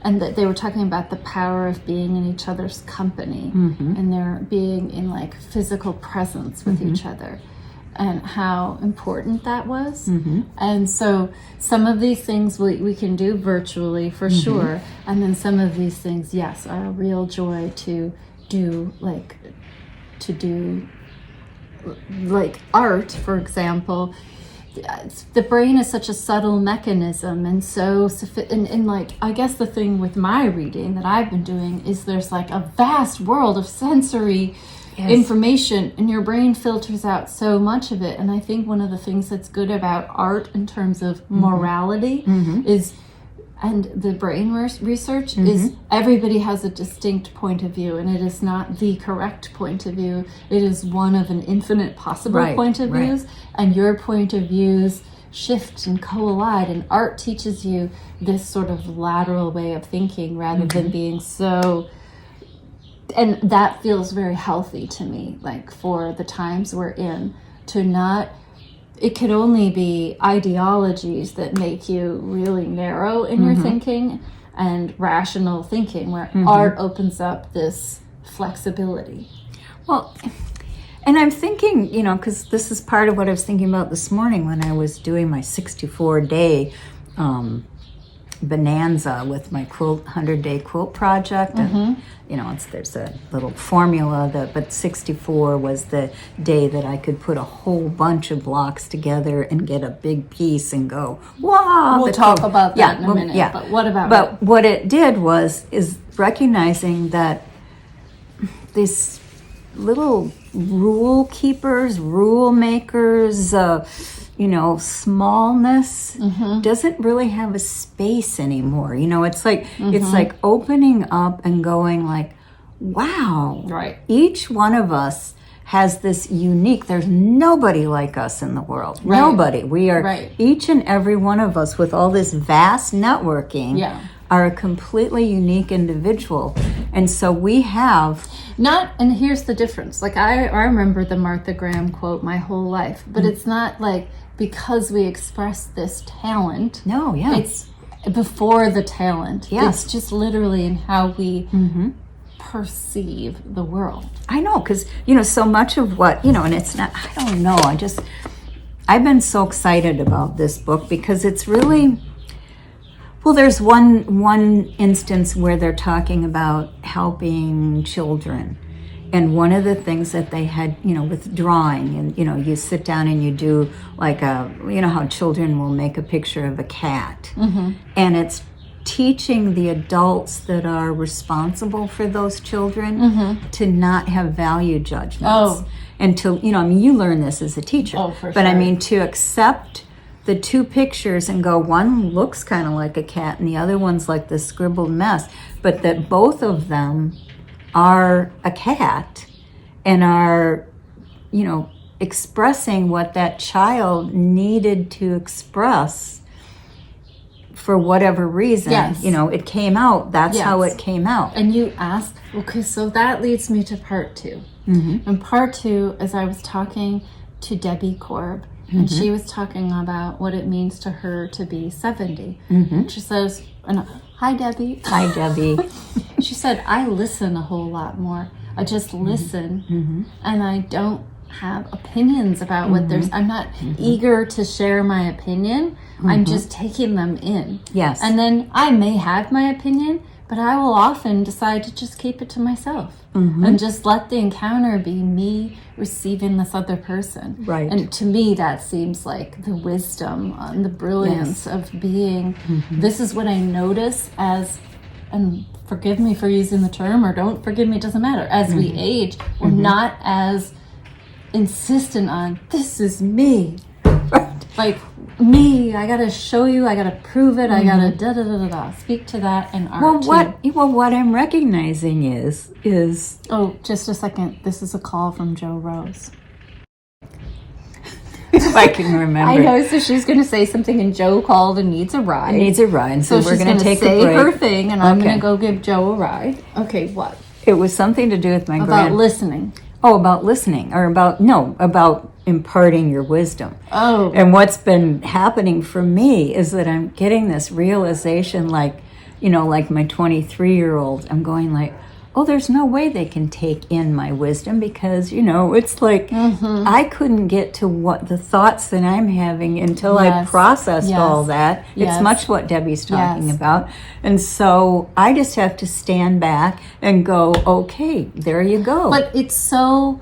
and that they were talking about the power of being in each other's company, and their being in like physical presence with each other, and how important that was. And so some of these things we can do virtually for sure, and then some of these things, yes, are a real joy to do, like art, for example. The brain is such a subtle mechanism, and so and like, I guess the thing with my reading that I've been doing is there's like a vast world of sensory information, and your brain filters out so much of it. And I think one of the things that's good about art in terms of morality is, and the brain research is, everybody has a distinct point of view, and it is not the correct point of view. It is one of an infinite possible point of views, and your point of views shift and collide, and art teaches you this sort of lateral way of thinking rather than being so, and that feels very healthy to me, like for the times we're in, to not, it could only be ideologies that make you really narrow in your thinking, and rational thinking where art opens up this flexibility. Well, and I'm thinking, because this is part of what I was thinking about this morning when I was doing my 64-day bonanza with my 100-day quilt project. And, there's a little formula but 64 was the day that I could put a whole bunch of blocks together and get a big piece and go, wow. We'll talk about that in a minute. Yeah. But what about it? What it did is recognizing that these little rule keepers, rule makers, smallness doesn't really have a space anymore. It's like it's like opening up and going like, wow. Right. Each one of us has this unique, there's nobody like us in the world. Right. Nobody. We are each and every one of us with all this vast networking are a completely unique individual. And so we have and here's the difference. Like I remember the Martha Graham quote my whole life, but it's not like because we express this talent. No, yeah. It's before the talent. Yeah. It's just literally in how we perceive the world. I know, because, so much of what, and it's not, I don't know, I've been so excited about this book because it's really, well, there's one instance where they're talking about helping children. And one of the things that they had, with drawing, and, you sit down and you do like how children will make a picture of a cat. And it's teaching the adults that are responsible for those children to not have value judgments. And to, you learn this as a teacher. But sure. To accept the two pictures and go, one looks kind of like a cat and the other one's like this scribbled mess, but that both of them are a cat and are, expressing what that child needed to express for whatever reason. Yes. It came out. That's how it came out. And you asked, okay, so that leads me to part 2. And part 2, as I was talking to Debbie Korb, and she was talking about what it means to her to be 70. She says, hi, Debbie. Hi, Debbie. She said, I listen a whole lot more. I just listen, and I don't have opinions about what there's. I'm not eager to share my opinion. I'm just taking them in. Yes. And then I may have my opinion, but I will often decide to just keep it to myself and just let the encounter be me receiving this other person. Right. And to me, that seems like the wisdom and the brilliance of being, this is what I notice as, and forgive me for using the term, or don't forgive me, it doesn't matter. As we age, we're not as insistent on, this is me. Like, me, I gotta show you, I gotta prove it, I gotta da-da-da-da-da. Speak to that in art, what I'm recognizing is... Oh, just a second. This is a call from Joe Rose. if I can remember. I know, so she's going to say something, and Joe called and needs a ride. Needs a ride, so we're she's going to take say a break. her thing, and I'm Okay. going to go give Joe a ride. Okay, what? It was something to do with my About listening. Oh, about listening, or about imparting your wisdom. Oh. And what's been happening for me is that I'm getting this realization, like my 23-year-old, I'm going like, oh, there's no way they can take in my wisdom, because, it's like I couldn't get to what the thoughts that I'm having until I processed all that. It's much what Debbie's talking about. And so I just have to stand back and go, okay, there you go. But it's so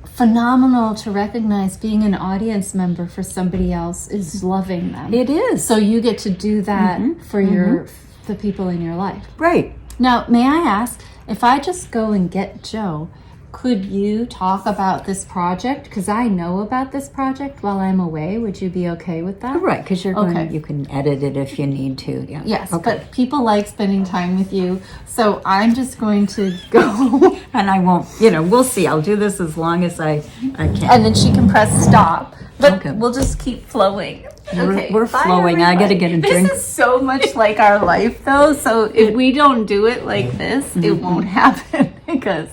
phenomenal to recognize being an audience member for somebody else is loving them. It is. So you get to do that for the people in your life. Right. Now, may I ask, if I just go and get Joe, could you talk about this project? Because I know about this project while I'm away. Would you be okay with that? Right, because you can edit it if you need to. Yeah. Yes, Okay. but people like spending time with you. So I'm just going to go. And I won't, we'll see. I'll do this as long as I can. And then she can press stop. But Okay. we'll just keep flowing. We're flowing. I got to get a drink. This is so much like our life, though. So if we don't do it like this, it won't happen because,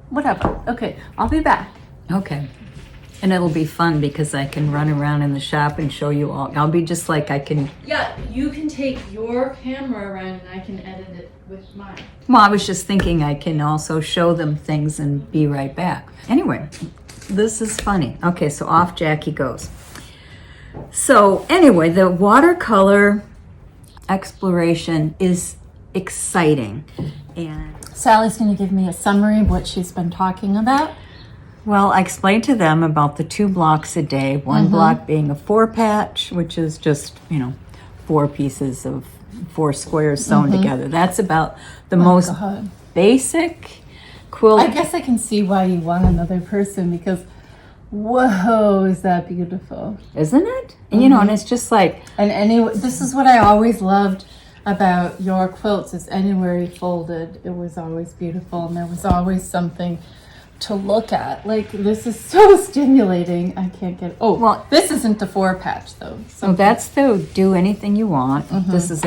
whatever. Okay, I'll be back. Okay. And it'll be fun because I can run around in the shop and show you all. I'll be just like I can. Yeah, you can take your camera around and I can edit it with mine. Well, I was just thinking I can also show them things and be right back. Anyway, this is funny. Okay, so off Jackie goes. So anyway, the watercolor exploration is exciting. And Sally's going to give me a summary of what she's been talking about. well, I explained to them about the 2 blocks a day, one block being a 4-patch, which is just, 4 pieces of 4 squares sewn together. That's about the most basic quilt. I guess I can see why you want another person because, whoa, is that beautiful. Isn't it? And, and it's just like, And anyway, this is what I always loved about your quilts is anywhere you folded, it was always beautiful and there was always something to look at. Like, this is so stimulating. I can't get, Well, this isn't the 4-patch though. so that's the do anything you want. This is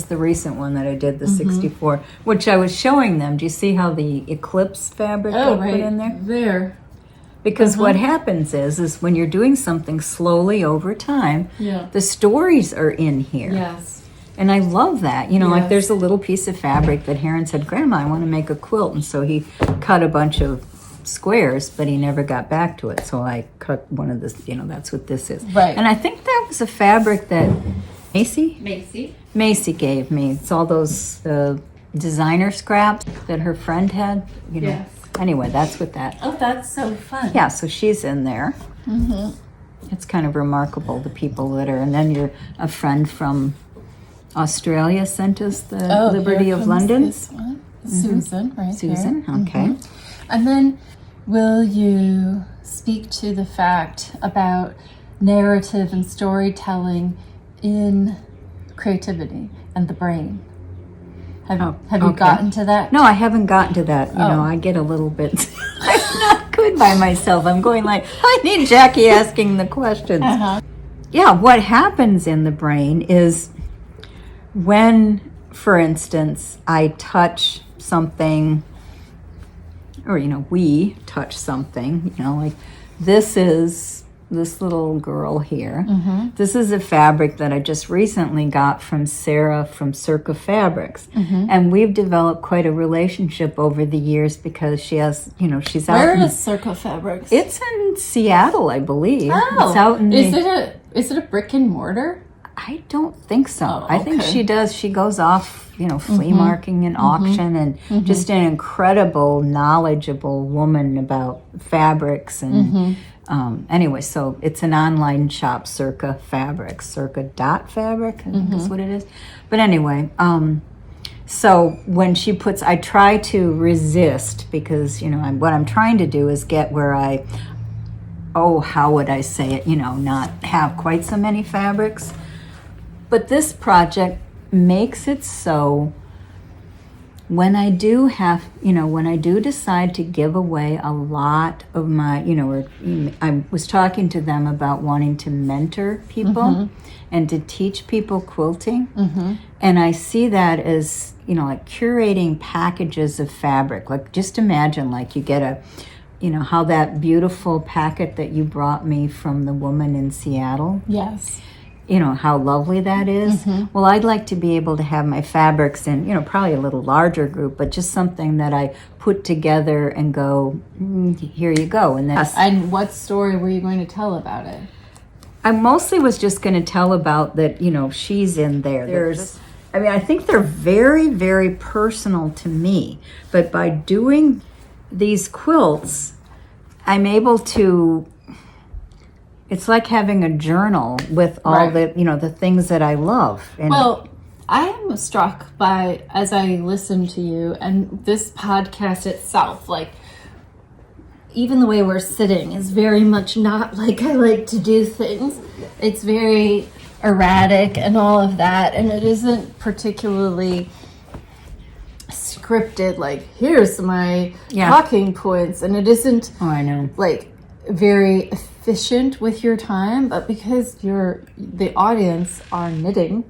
the recent one that I did, the 64, which I was showing them. Do you see how the eclipse fabric I put in there? There. Because what happens is when you're doing something slowly over time, Yeah. the stories are in here. Yes. And I love that. Like Yes. there's a little piece of fabric that Heron said, Grandma, I want to make a quilt. And so he cut a bunch of squares, but he never got back to it. So I cut one of this, that's what this is. Right. And I think that was a fabric that Macy gave me. It's all those designer scraps that her friend had, Yes. Anyway, that's what that. Oh, that's so fun. Yeah, so she's in there. It's kind of remarkable, the people that are, and then you're a friend from Australia sent us the Liberty here of comes London. this one. Susan, right Susan, here. okay. And then will you speak to the fact about narrative and storytelling in creativity and the brain? Have you gotten to that? No, I haven't gotten to that. I get a little bit, I'm not good by myself. I'm going like, I need Jackie asking the questions. Yeah, what happens in the brain is when, for instance, I touch something, or, we touch something, like this is this little girl here. This is a fabric that I just recently got from Sarah from Circa Fabrics. And we've developed quite a relationship over the years because she has, she's out. Where is Circle Fabrics? It's in Seattle, I believe. Oh, it's out in is it a brick and mortar? I don't think so. Oh, I think okay. she does. She goes off, flea marking and auction and just an incredible, knowledgeable woman about fabrics. And anyway, so it's an online shop, Circa Fabrics, Circa.fabric, I think is what it is. But anyway, so when she puts, I try to resist because, what I'm trying to do is get where how would I say it, not have quite so many fabrics. But this project makes it so when I do decide to give away a lot of my, I was talking to them about wanting to mentor people and to teach people quilting. And I see that as, like curating packages of fabric. Like just imagine like you get how that beautiful packet that you brought me from the woman in Seattle. Yes. How lovely that is. Well, I'd like to be able to have my fabrics in, probably a little larger group, but just something that I put together and go, here you go. And that's. And what story were you going to tell about it? I mostly was just going to tell about that, she's in there. I think they're very, very personal to me. But by doing these quilts, I'm able to. It's like having a journal with all the, the things that I love. And well, I am struck by, as I listen to you and this podcast itself, like even the way we're sitting is very much not like I like to do things. It's very erratic and all of that. And it isn't particularly scripted, like here's my talking points. And it isn't like very efficient with your time, but because the audience are knitting,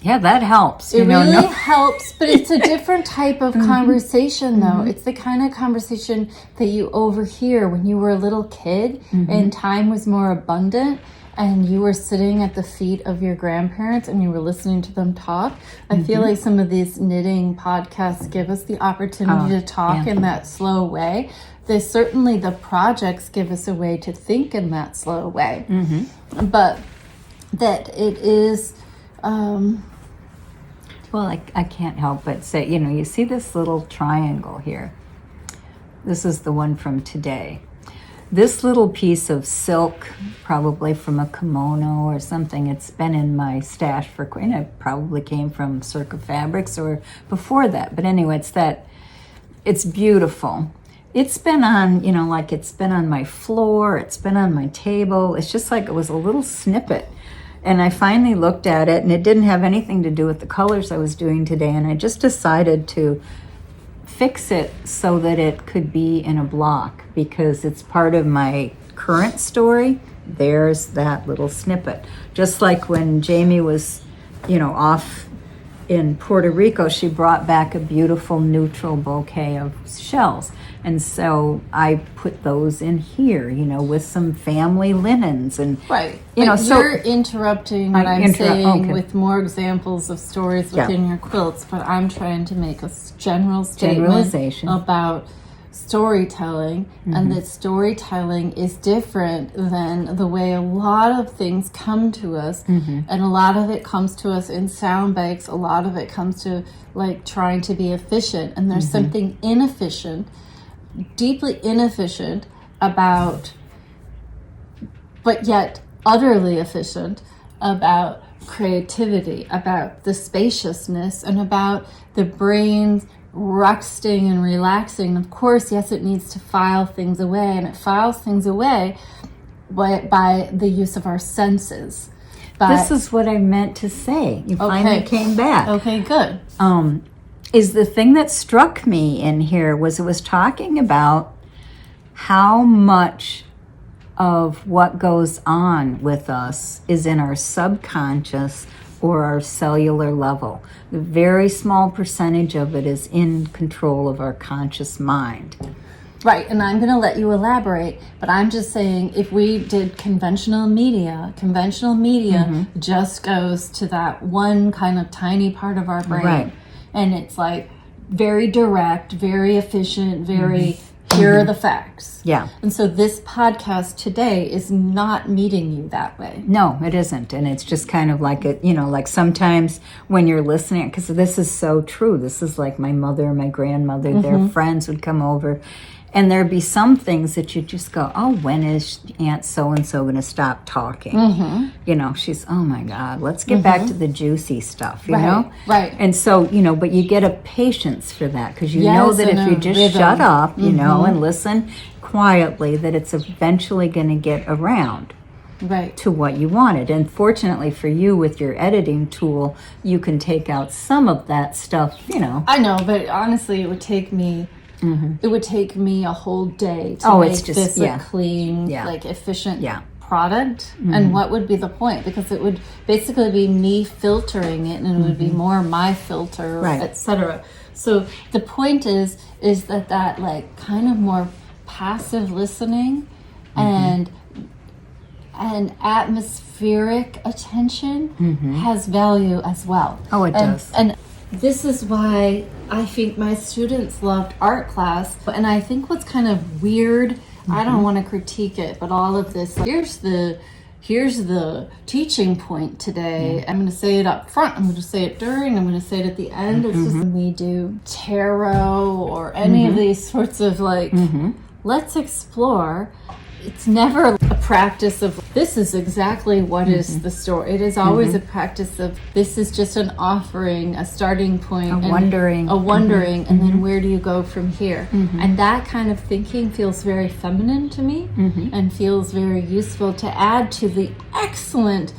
that helps. It really helps, but it's a different type of conversation, though. It's the kind of conversation that you overhear when you were a little kid and time was more abundant and you were sitting at the feet of your grandparents and you were listening to them talk. I feel like some of these knitting podcasts give us the opportunity to talk in that slow way. Certainly the projects give us a way to think in that slow way. But that it is... well, I can't help but say, you see this little triangle here. This is the one from today. This little piece of silk, probably from a kimono or something, it's been in my stash for quite, it probably came from Circa Fabrics or before that. But anyway, it's beautiful. It's been on, it's been on my floor, it's been on my table. It's just like it was a little snippet. And I finally looked at it, and it didn't have anything to do with the colors I was doing today. And I just decided to fix it so that it could be in a block because it's part of my current story. There's that little snippet. Just like when Jamie was, off in Puerto Rico, she brought back a beautiful neutral bouquet of shells. And so I put those in here, with some family linens and you're interrupting what I'm saying with more examples of stories within your quilts, but I'm trying to make a general statement about storytelling and that storytelling is different than the way a lot of things come to us, and a lot of it comes to us in sound bites. A lot of it comes to like trying to be efficient, and there's something inefficient, deeply inefficient about, but yet utterly efficient about creativity, about the spaciousness, and about the brain's resting and relaxing. Of course, yes, it needs to file things away, and it files things away by the use of our senses. This is what I meant to say. You finally came back. Okay, good. Is the thing that struck me in here was it was talking about how much of what goes on with us is in our subconscious or our cellular level. The very small percentage of it is in control of our conscious mind. Right, and I'm going to let you elaborate, but I'm just saying if we did conventional media just goes to that one kind of tiny part of our brain. Right. And it's like very direct, very efficient, very here are the facts. Yeah. And so this podcast today is not meeting you that way. No, it isn't. And it's just kind of like like sometimes when you're listening, because this is so true. This is like my mother, my grandmother, their friends would come over. And there'd be some things that you just go, oh, when is Aunt so-and-so going to stop talking? She's, oh my God, let's get back to the juicy stuff, you know? Right. And so, but you get a patience for that because you know that if you just shut up, and listen quietly, that it's eventually going to get around. Right. to what you wanted. And fortunately for you, with your editing tool, you can take out some of that stuff, you know. I know, but honestly, it would take me a whole day to Oh, make it's just- this yeah. a clean, Yeah. like efficient Yeah. product. And what would be the point? Because it would basically be me filtering it, and it would be more my filter, Right. etc. So the point is that like kind of more passive listening and atmospheric attention has value as well. Oh, it does. And this is why I think my students loved art class. And I think what's kind of weird, I don't want to critique it, but all of this, like, here's the teaching point today. I'm going to say it up front. I'm going to say it during. I'm going to say it at the end. It's just when we do tarot or any of these sorts of like, let's explore. It's never a practice of this is exactly what is the story. It is always a practice of this is just an offering, a starting point, wondering. and then where do you go from here? And that kind of thinking feels very feminine to me and feels very useful to add to the excellent,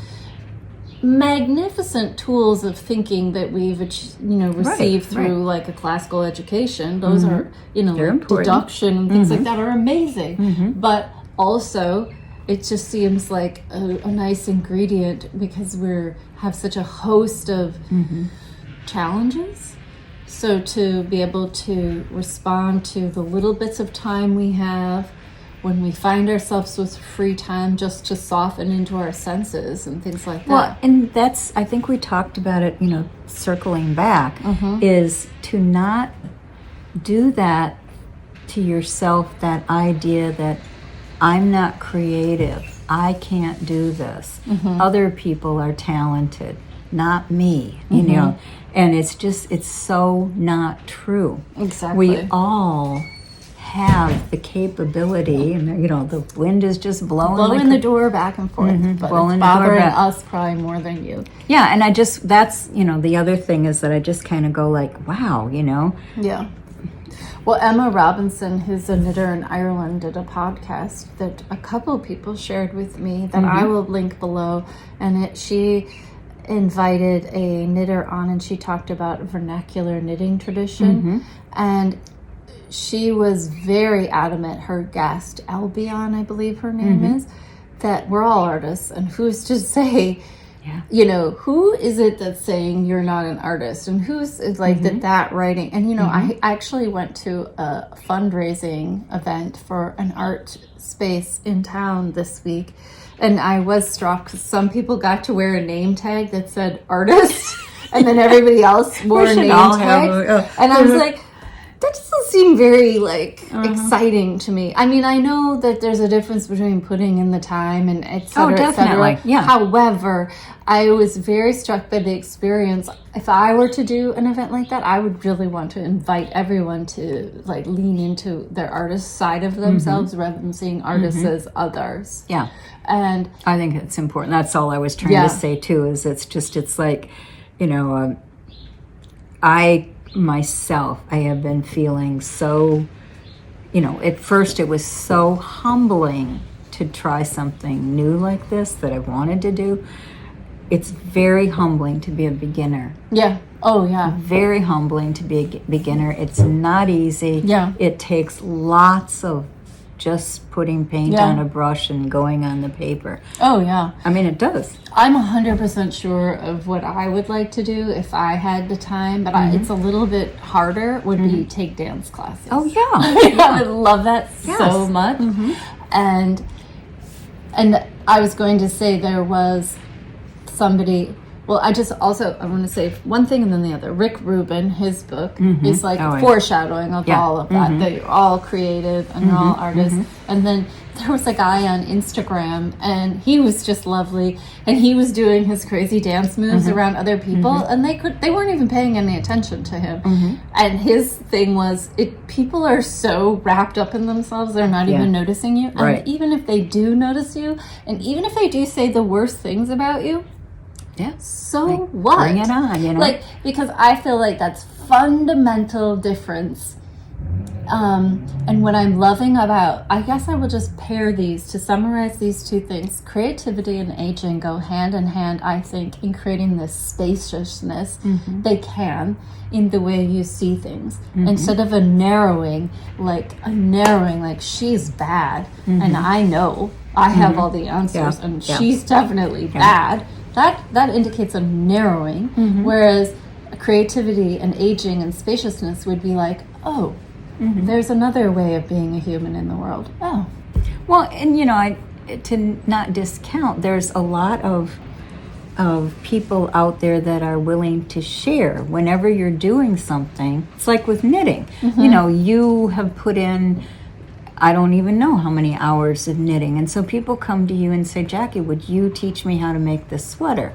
magnificent tools of thinking that we've received through like a classical education. Those are They're like important. deduction and things like that are amazing. But also it just seems like a nice ingredient because we have such a host of challenges. So to be able to respond to the little bits of time we have when we find ourselves with free time, just to soften into our senses and things like that. Well, and that's, I think we talked about it, circling back, is to not do that to yourself, that idea that I'm not creative, I can't do this, other people are talented, not me, you know, and it's so not true. Exactly. We all have the capability, and the wind is just blowing the door back and forth, but blowing it's the door bothering back. us probably more than you. Yeah, and that's the other thing is that I just kind of go like, wow, Yeah. Well, Emma Robinson, who's a knitter in Ireland, did a podcast that a couple people shared with me that I will link below, and she invited a knitter on, and she talked about vernacular knitting tradition, and she was very adamant, her guest, Ailbiona, I believe her name is, that we're all artists, and who's to say, who is it that's saying you're not an artist, and who's like that writing? And I actually went to a fundraising event for an art space in town this week, and I was struck because some people got to wear a name tag that said artist, and then everybody else wore a name tag, and I was like, that doesn't seem very exciting to me. I mean, I know that there's a difference between putting in the time and et cetera, definitely. et cetera. Yeah. However, I was very struck by the experience. If I were to do an event like that, I would really want to invite everyone to lean into their artist side of themselves rather than seeing artists as others. Yeah. And I think it's important. That's all I was trying to say too, is it's like, I have been feeling so, at first it was so humbling to try something new like this that I wanted to do. It's very humbling to be a beginner. yeah. Oh, yeah. Very humbling to be a beginner. It's not easy. Yeah. It takes lots of just putting paint on a brush and going on the paper. Oh, yeah. I mean, it does. I'm 100% sure of what I would like to do if I had the time, but it's a little bit harder would be take dance classes. Oh, yeah. I would love that so much. And I was going to say there was somebody, well, I want to say one thing and then the other. Rick Rubin, his book is foreshadowing of all of that. That you're all creative and you're all artists. And then there was a guy on Instagram, and he was just lovely, and he was doing his crazy dance moves around other people, and they weren't even paying any attention to him. And his thing was, people are so wrapped up in themselves, they're not even noticing you. And even if they do notice you, and even if they do say the worst things about you, so what? Bring it on, because I feel like that's fundamental difference And what I'm loving about, I guess I will just pair these to summarize these two things. Creativity and aging go hand in hand, I think, in creating this spaciousness. They can in the way you see things. Instead of a narrowing, like she's bad and I know I have all the answers and she's definitely bad. That indicates a narrowing, whereas creativity and aging and spaciousness would be like, oh, there's another way of being a human in the world. Oh. Well, and to not discount, there's a lot of people out there that are willing to share whenever you're doing something. It's like with knitting. You have put in, I don't even know how many hours of knitting. And so people come to you and say, Jackie, would you teach me how to make this sweater?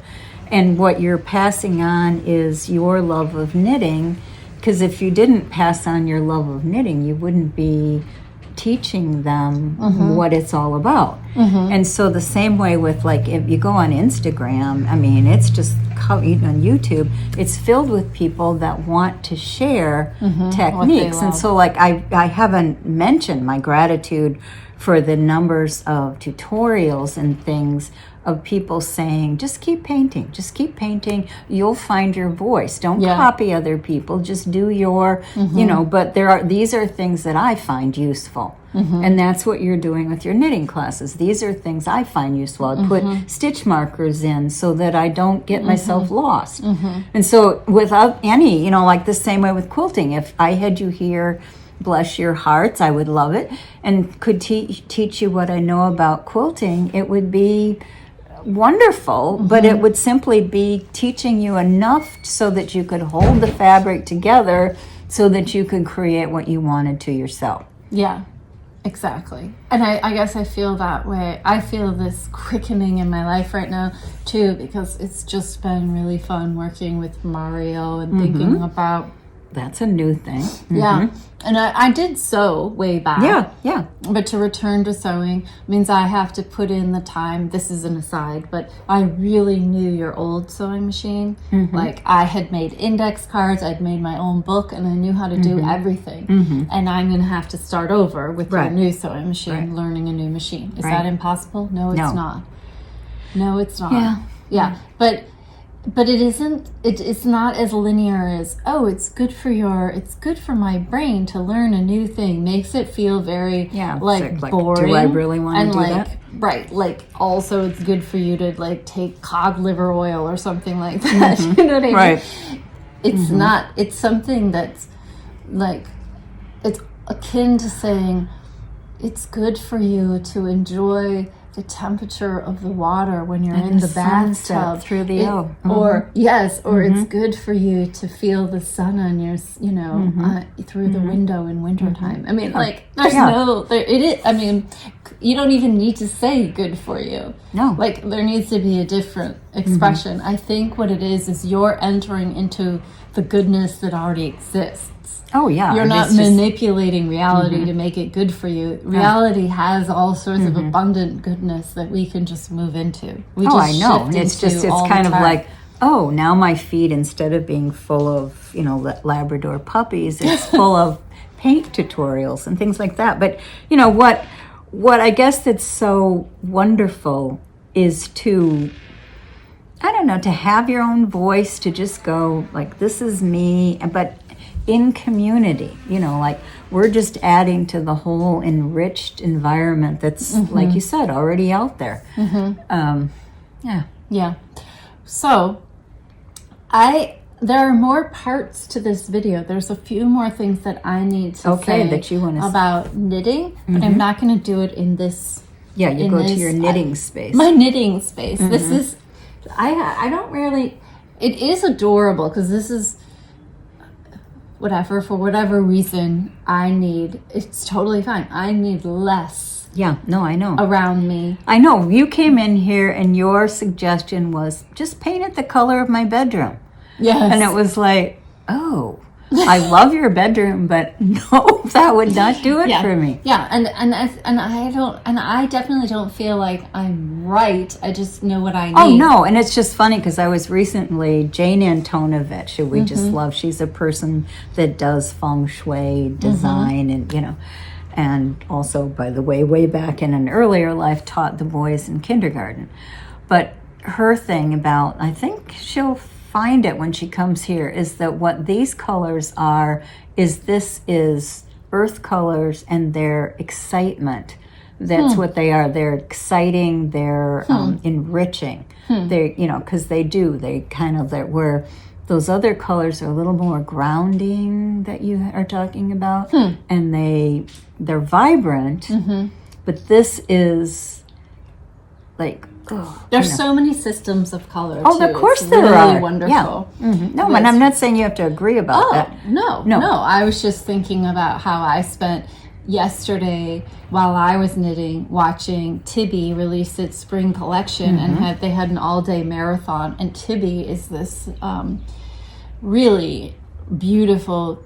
And what you're passing on is your love of knitting. Because if you didn't pass on your love of knitting, you wouldn't be teaching them what it's all about. And so the same way with, like, if you go on Instagram, I mean, it's just, even on YouTube, it's filled with people that want to share techniques. And so, like, I haven't mentioned my gratitude for the numbers of tutorials and things of people saying, just keep painting, you'll find your voice. Don't copy other people, just do your, but these are things that I find useful. And that's what you're doing with your knitting classes. These are things I find useful. I put stitch markers in so that I don't get myself lost. And so without any, like the same way with quilting, if I had you here, bless your hearts, I would love it, and could teach you what I know about quilting, it would be wonderful, but it would simply be teaching you enough so that you could hold the fabric together so that you could create what you wanted to yourself. Yeah, exactly. And I guess I feel that way. I feel this quickening in my life right now too, because it's just been really fun working with Mario and thinking about... That's a new thing. Yeah. And I did sew way back. Yeah. But to return to sewing means I have to put in the time. This is an aside, but I really knew your old sewing machine. Like, I had made index cards, I'd made my own book, and I knew how to do everything. And I'm going to have to start over with your new sewing machine, learning a new machine. Is that impossible? No, it's not. No, it's not. Yeah. But it isn't, it's not as linear as, oh, it's good for my brain to learn a new thing. Makes it feel very, like boring. Do I really want to do that? Right, like, also it's good for you to, like, take cod liver oil or something like that. You know what I mean? Right. It's not, it's something that's, like, it's akin to saying, it's good for you to enjoy the temperature of the water when you're in the bathtub through the or it's good for you to feel the sun on your through the window in wintertime. I mean, like, there's it is, I mean, you don't even need to say good for you. Like, there needs to be a different expression. I think what it is you're entering into the goodness that already exists. Oh, yeah. You're not manipulating reality to make it good for you. Reality has all sorts of abundant goodness that we can just move into. I know. It's kind of like, oh, now my feed, instead of being full of, Labrador puppies, it's full of paint tutorials and things like that. But, what I guess that's so wonderful is to have your own voice, to just go, like, this is me, but in community, like, we're just adding to the whole enriched environment that's, like you said, already out there. Yeah. So, there are more parts to this video. There's a few more things that I need to say that you want to about knitting, but I'm not going to do it in this. Yeah, you go to your knitting space. My knitting space. This is, I don't really, it is adorable because this is, for whatever reason, it's totally fine. I need less. Yeah, no, I know. Around me. I know. You came in here and your suggestion was just paint it the color of my bedroom. Yes. And it was like, oh, I love your bedroom, but no, that would not do it for me. Yeah, and I definitely don't feel like I'm right. I just know what I need. Oh no, and it's just funny because I was recently Jane Antonovich, who we just love. She's a person that does feng shui design, and and also, by the way back in an earlier life, taught the boys in kindergarten. But her thing about, I think she'll find it when she comes here, is that what these colors are this is earth colors and their excitement. That's what they are. They're exciting, they're enriching. They, because they kind of, where those other colors are a little more grounding that you are talking about, and they're vibrant, but this is like, there's so many systems of color. Oh, too. of course it's there really are. Wonderful. Yeah. No, and I'm not saying you have to agree about that. No. I was just thinking about how I spent yesterday while I was knitting, watching Tibby release its spring collection, and they had an all-day marathon. And Tibby is this really beautiful,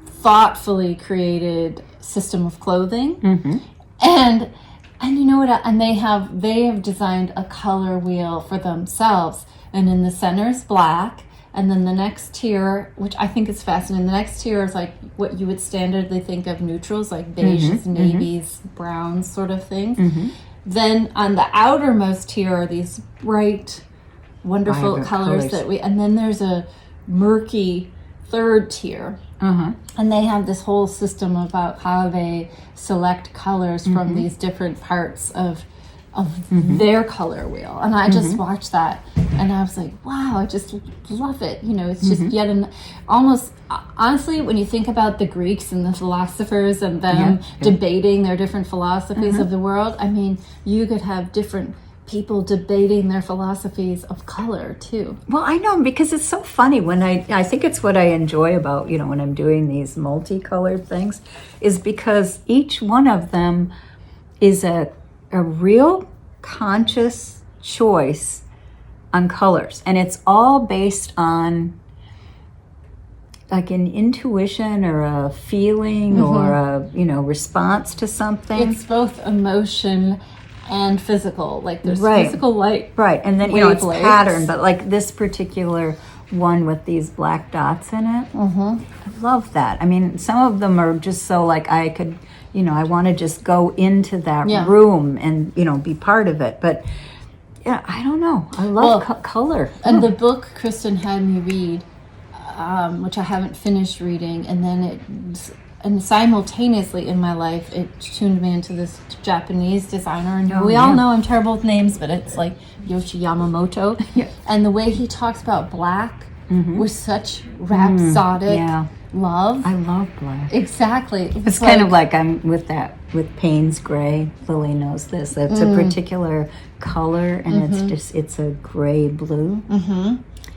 thoughtfully created system of clothing, and you know what? And they have designed a color wheel for themselves, and in the center is black, and then the next tier, which I think is fascinating, the next tier is like what you would standardly think of neutrals, like beiges, navies, browns, sort of things. Then on the outermost tier are these bright, wonderful colors and then there's a murky third tier. And they have this whole system about how they select colors from these different parts of their color wheel. And I just watched that and I was like, wow, I just love it. It's just yet almost, honestly, when you think about the Greeks and the philosophers and them debating their different philosophies of the world, I mean, you could have different people debating their philosophies of color too. Well, I know, because it's so funny when I think it's what I enjoy about, when I'm doing these multicolored things, is because each one of them is a real conscious choice on colors. And it's all based on like an intuition or a feeling or a, response to something. It's both emotion and physical, like there's physical light, and then it's pattern, but like this particular one with these black dots in it, I love that. I mean, some of them are just so like I could, I want to just go into that room and be part of it, but I don't know, I love color. And the book Kristen had me read, which I haven't finished reading, and then and simultaneously in my life, it tuned me into this Japanese designer. And we all know I'm terrible with names, but it's like Yoshi Yamamoto. And the way he talks about black with such rhapsodic love. I love black. Exactly. It's kind of like I'm with Payne's gray. Lily knows this. It's a particular color, and it's a gray blue.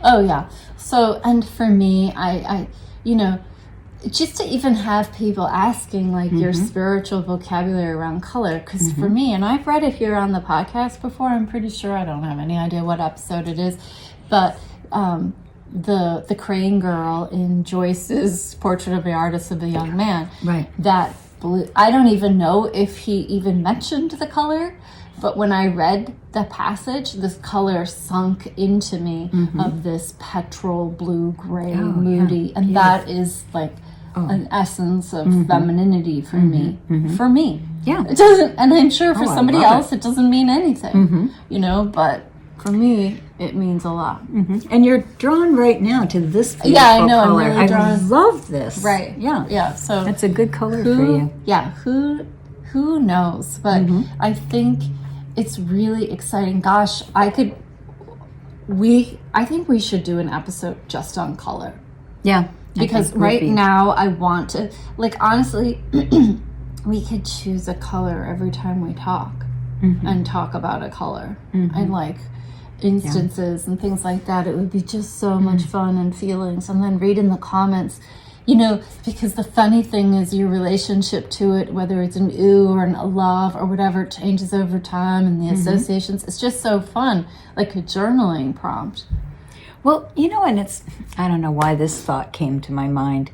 Oh, yeah. So, and for me, I just to even have people asking like your spiritual vocabulary around color, because for me, and I've read it here on the podcast before, I'm pretty sure, I don't have any idea what episode it is, but the crane girl in Joyce's Portrait of the Artist of the Young Man, that blue, I don't even know if he even mentioned the color, but when I read the passage, this color sunk into me of this petrol blue gray moody, and that is like an essence of femininity for me. For me, it doesn't, and I'm sure for somebody else it doesn't mean anything, but for me it means a lot. And you're drawn right now to this beautiful I know, color. I'm really drawn. I love this. So that's a good color for you. Who knows, but I think it's really exciting. Gosh, I think we should do an episode just on color. Because right now I want to, like, honestly, we could choose a color every time we talk and talk about a color and like instances and things like that. It would be just so much fun and feelings, and then read in the comments, because the funny thing is your relationship to it, whether it's an ooh or a love or whatever, it changes over time, and the associations, it's just so fun, like a journaling prompt. Well, and I don't know why this thought came to my mind,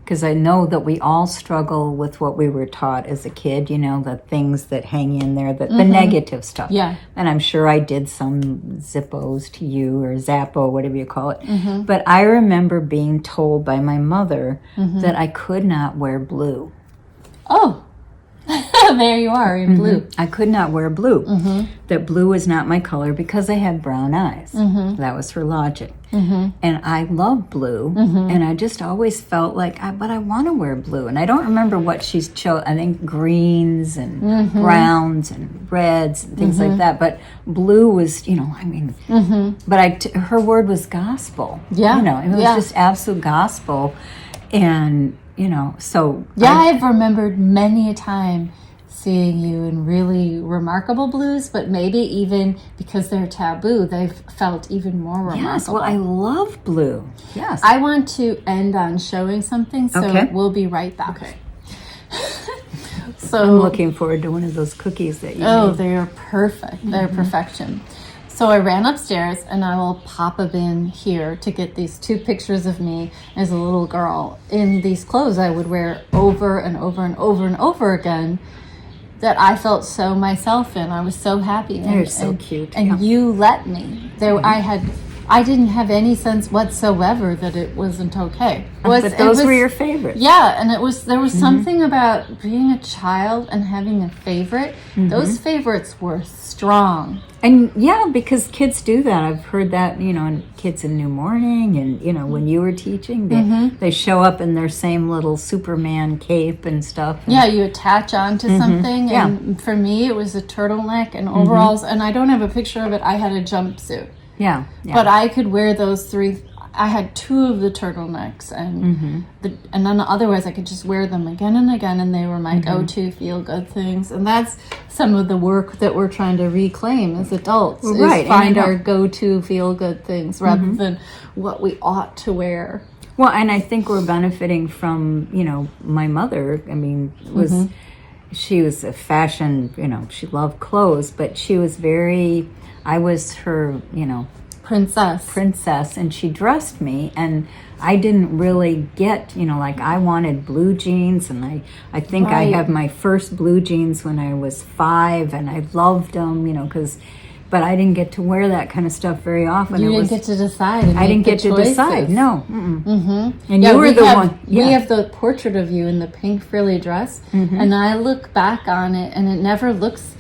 because I know that we all struggle with what we were taught as a kid, the things that hang in there, the negative stuff. Yeah. And I'm sure I did some Zippos to you, or Zappo, whatever you call it. But I remember being told by my mother that I could not wear blue. Oh, there you are in blue. I could not wear blue. That blue was not my color because I had brown eyes. That was her logic. And I love blue, and I just always felt like, but I want to wear blue. And I don't remember what she's chose. I think greens and browns and reds and things like that. But blue was, but her word was gospel. Yeah. It was just absolute gospel. And so I've remembered many a time seeing you in really remarkable blues, but maybe even because they're taboo, they've felt even more remarkable. Yes, well, I love blue. Yes. I want to end on showing something, so we'll be right back. Okay. So I'm looking forward to one of those cookies that you made. They are perfect. They're perfection. So I ran upstairs, and I will pop a bin here to get these 2 pictures of me as a little girl in these clothes I would wear over and over and over and over again, that I felt so myself in. I was so happy. They're so cute. And you let me. I didn't have any sense whatsoever that it wasn't okay. But those were your favorites. Yeah, and there was something about being a child and having a favorite. Those favorites were strong. And because kids do that. I've heard that, in Kids in New Morning, and, when you were teaching, they show up in their same little Superman cape and stuff. And you attach onto something. And for me, it was a turtleneck and overalls. And I don't have a picture of it. I had a jumpsuit. Yeah. But I could wear those 3. I had 2 of the turtlenecks, and and then otherwise I could just wear them again and again, and they were my go-to feel-good things. And that's some of the work that we're trying to reclaim as adults, is find our go-to feel-good things rather than what we ought to wear. Well, and I think we're benefiting from, my mother. I mean, she was a fashion, she loved clothes, but she was I was her, princess, and she dressed me, and I didn't really get, I wanted blue jeans, and I think I had my first blue jeans when I was 5, and I loved them, but I didn't get to wear that kind of stuff very often. You didn't get to decide. I didn't get to decide. No. And you were the one. We have the portrait of you in the pink frilly dress, and I look back on it, and it never looks.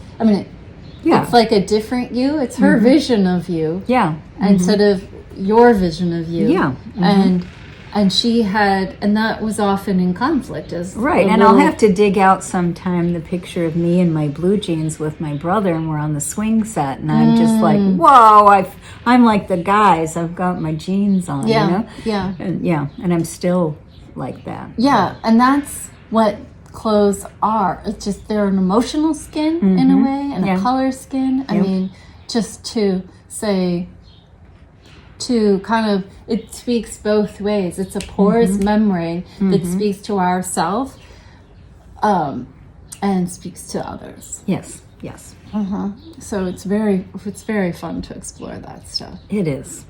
It's like a different you. It's her vision of you. Yeah. Instead of your vision of you. Yeah. And she had, and that was often in conflict as and I'll have to dig out sometime the picture of me in my blue jeans with my brother, and we're on the swing set, and I'm just like, whoa, I'm like the guys. I've got my jeans on, and I'm still like that. Yeah, and that's what clothes are. It's just they're an emotional skin in a way, and a color skin. I mean, just to say, to kind of, it speaks both ways. It's a porous membrane that speaks to ourself, and speaks to others. Yes. So it's very fun to explore that stuff. It is.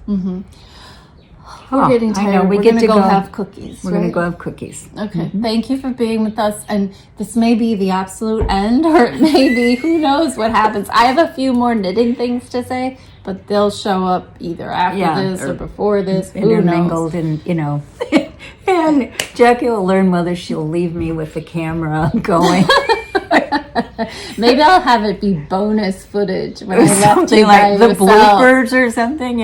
We're getting tired. I know. We're going to go have cookies. We're going to go have cookies. Okay. Thank you for being with us. And this may be the absolute end, or it may be, who knows what happens. I have a few more knitting things to say, but they'll show up either after this or before this. Who knows? And, and Jackie will learn whether she'll leave me with the camera going. Maybe I'll have it be bonus footage when I left something you like the yourself. bloopers or something.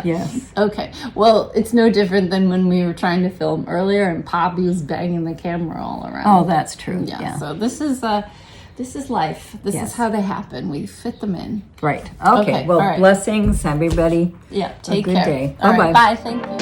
Yes. Okay. Well, it's no different than when we were trying to film earlier and Poppy was banging the camera all around. Oh, that's true. Yeah. So this is life. This is how they happen. We fit them in. Right. Okay. Well, blessings, everybody. Yeah. Take care. Good day. Bye-bye. Bye. Thank you.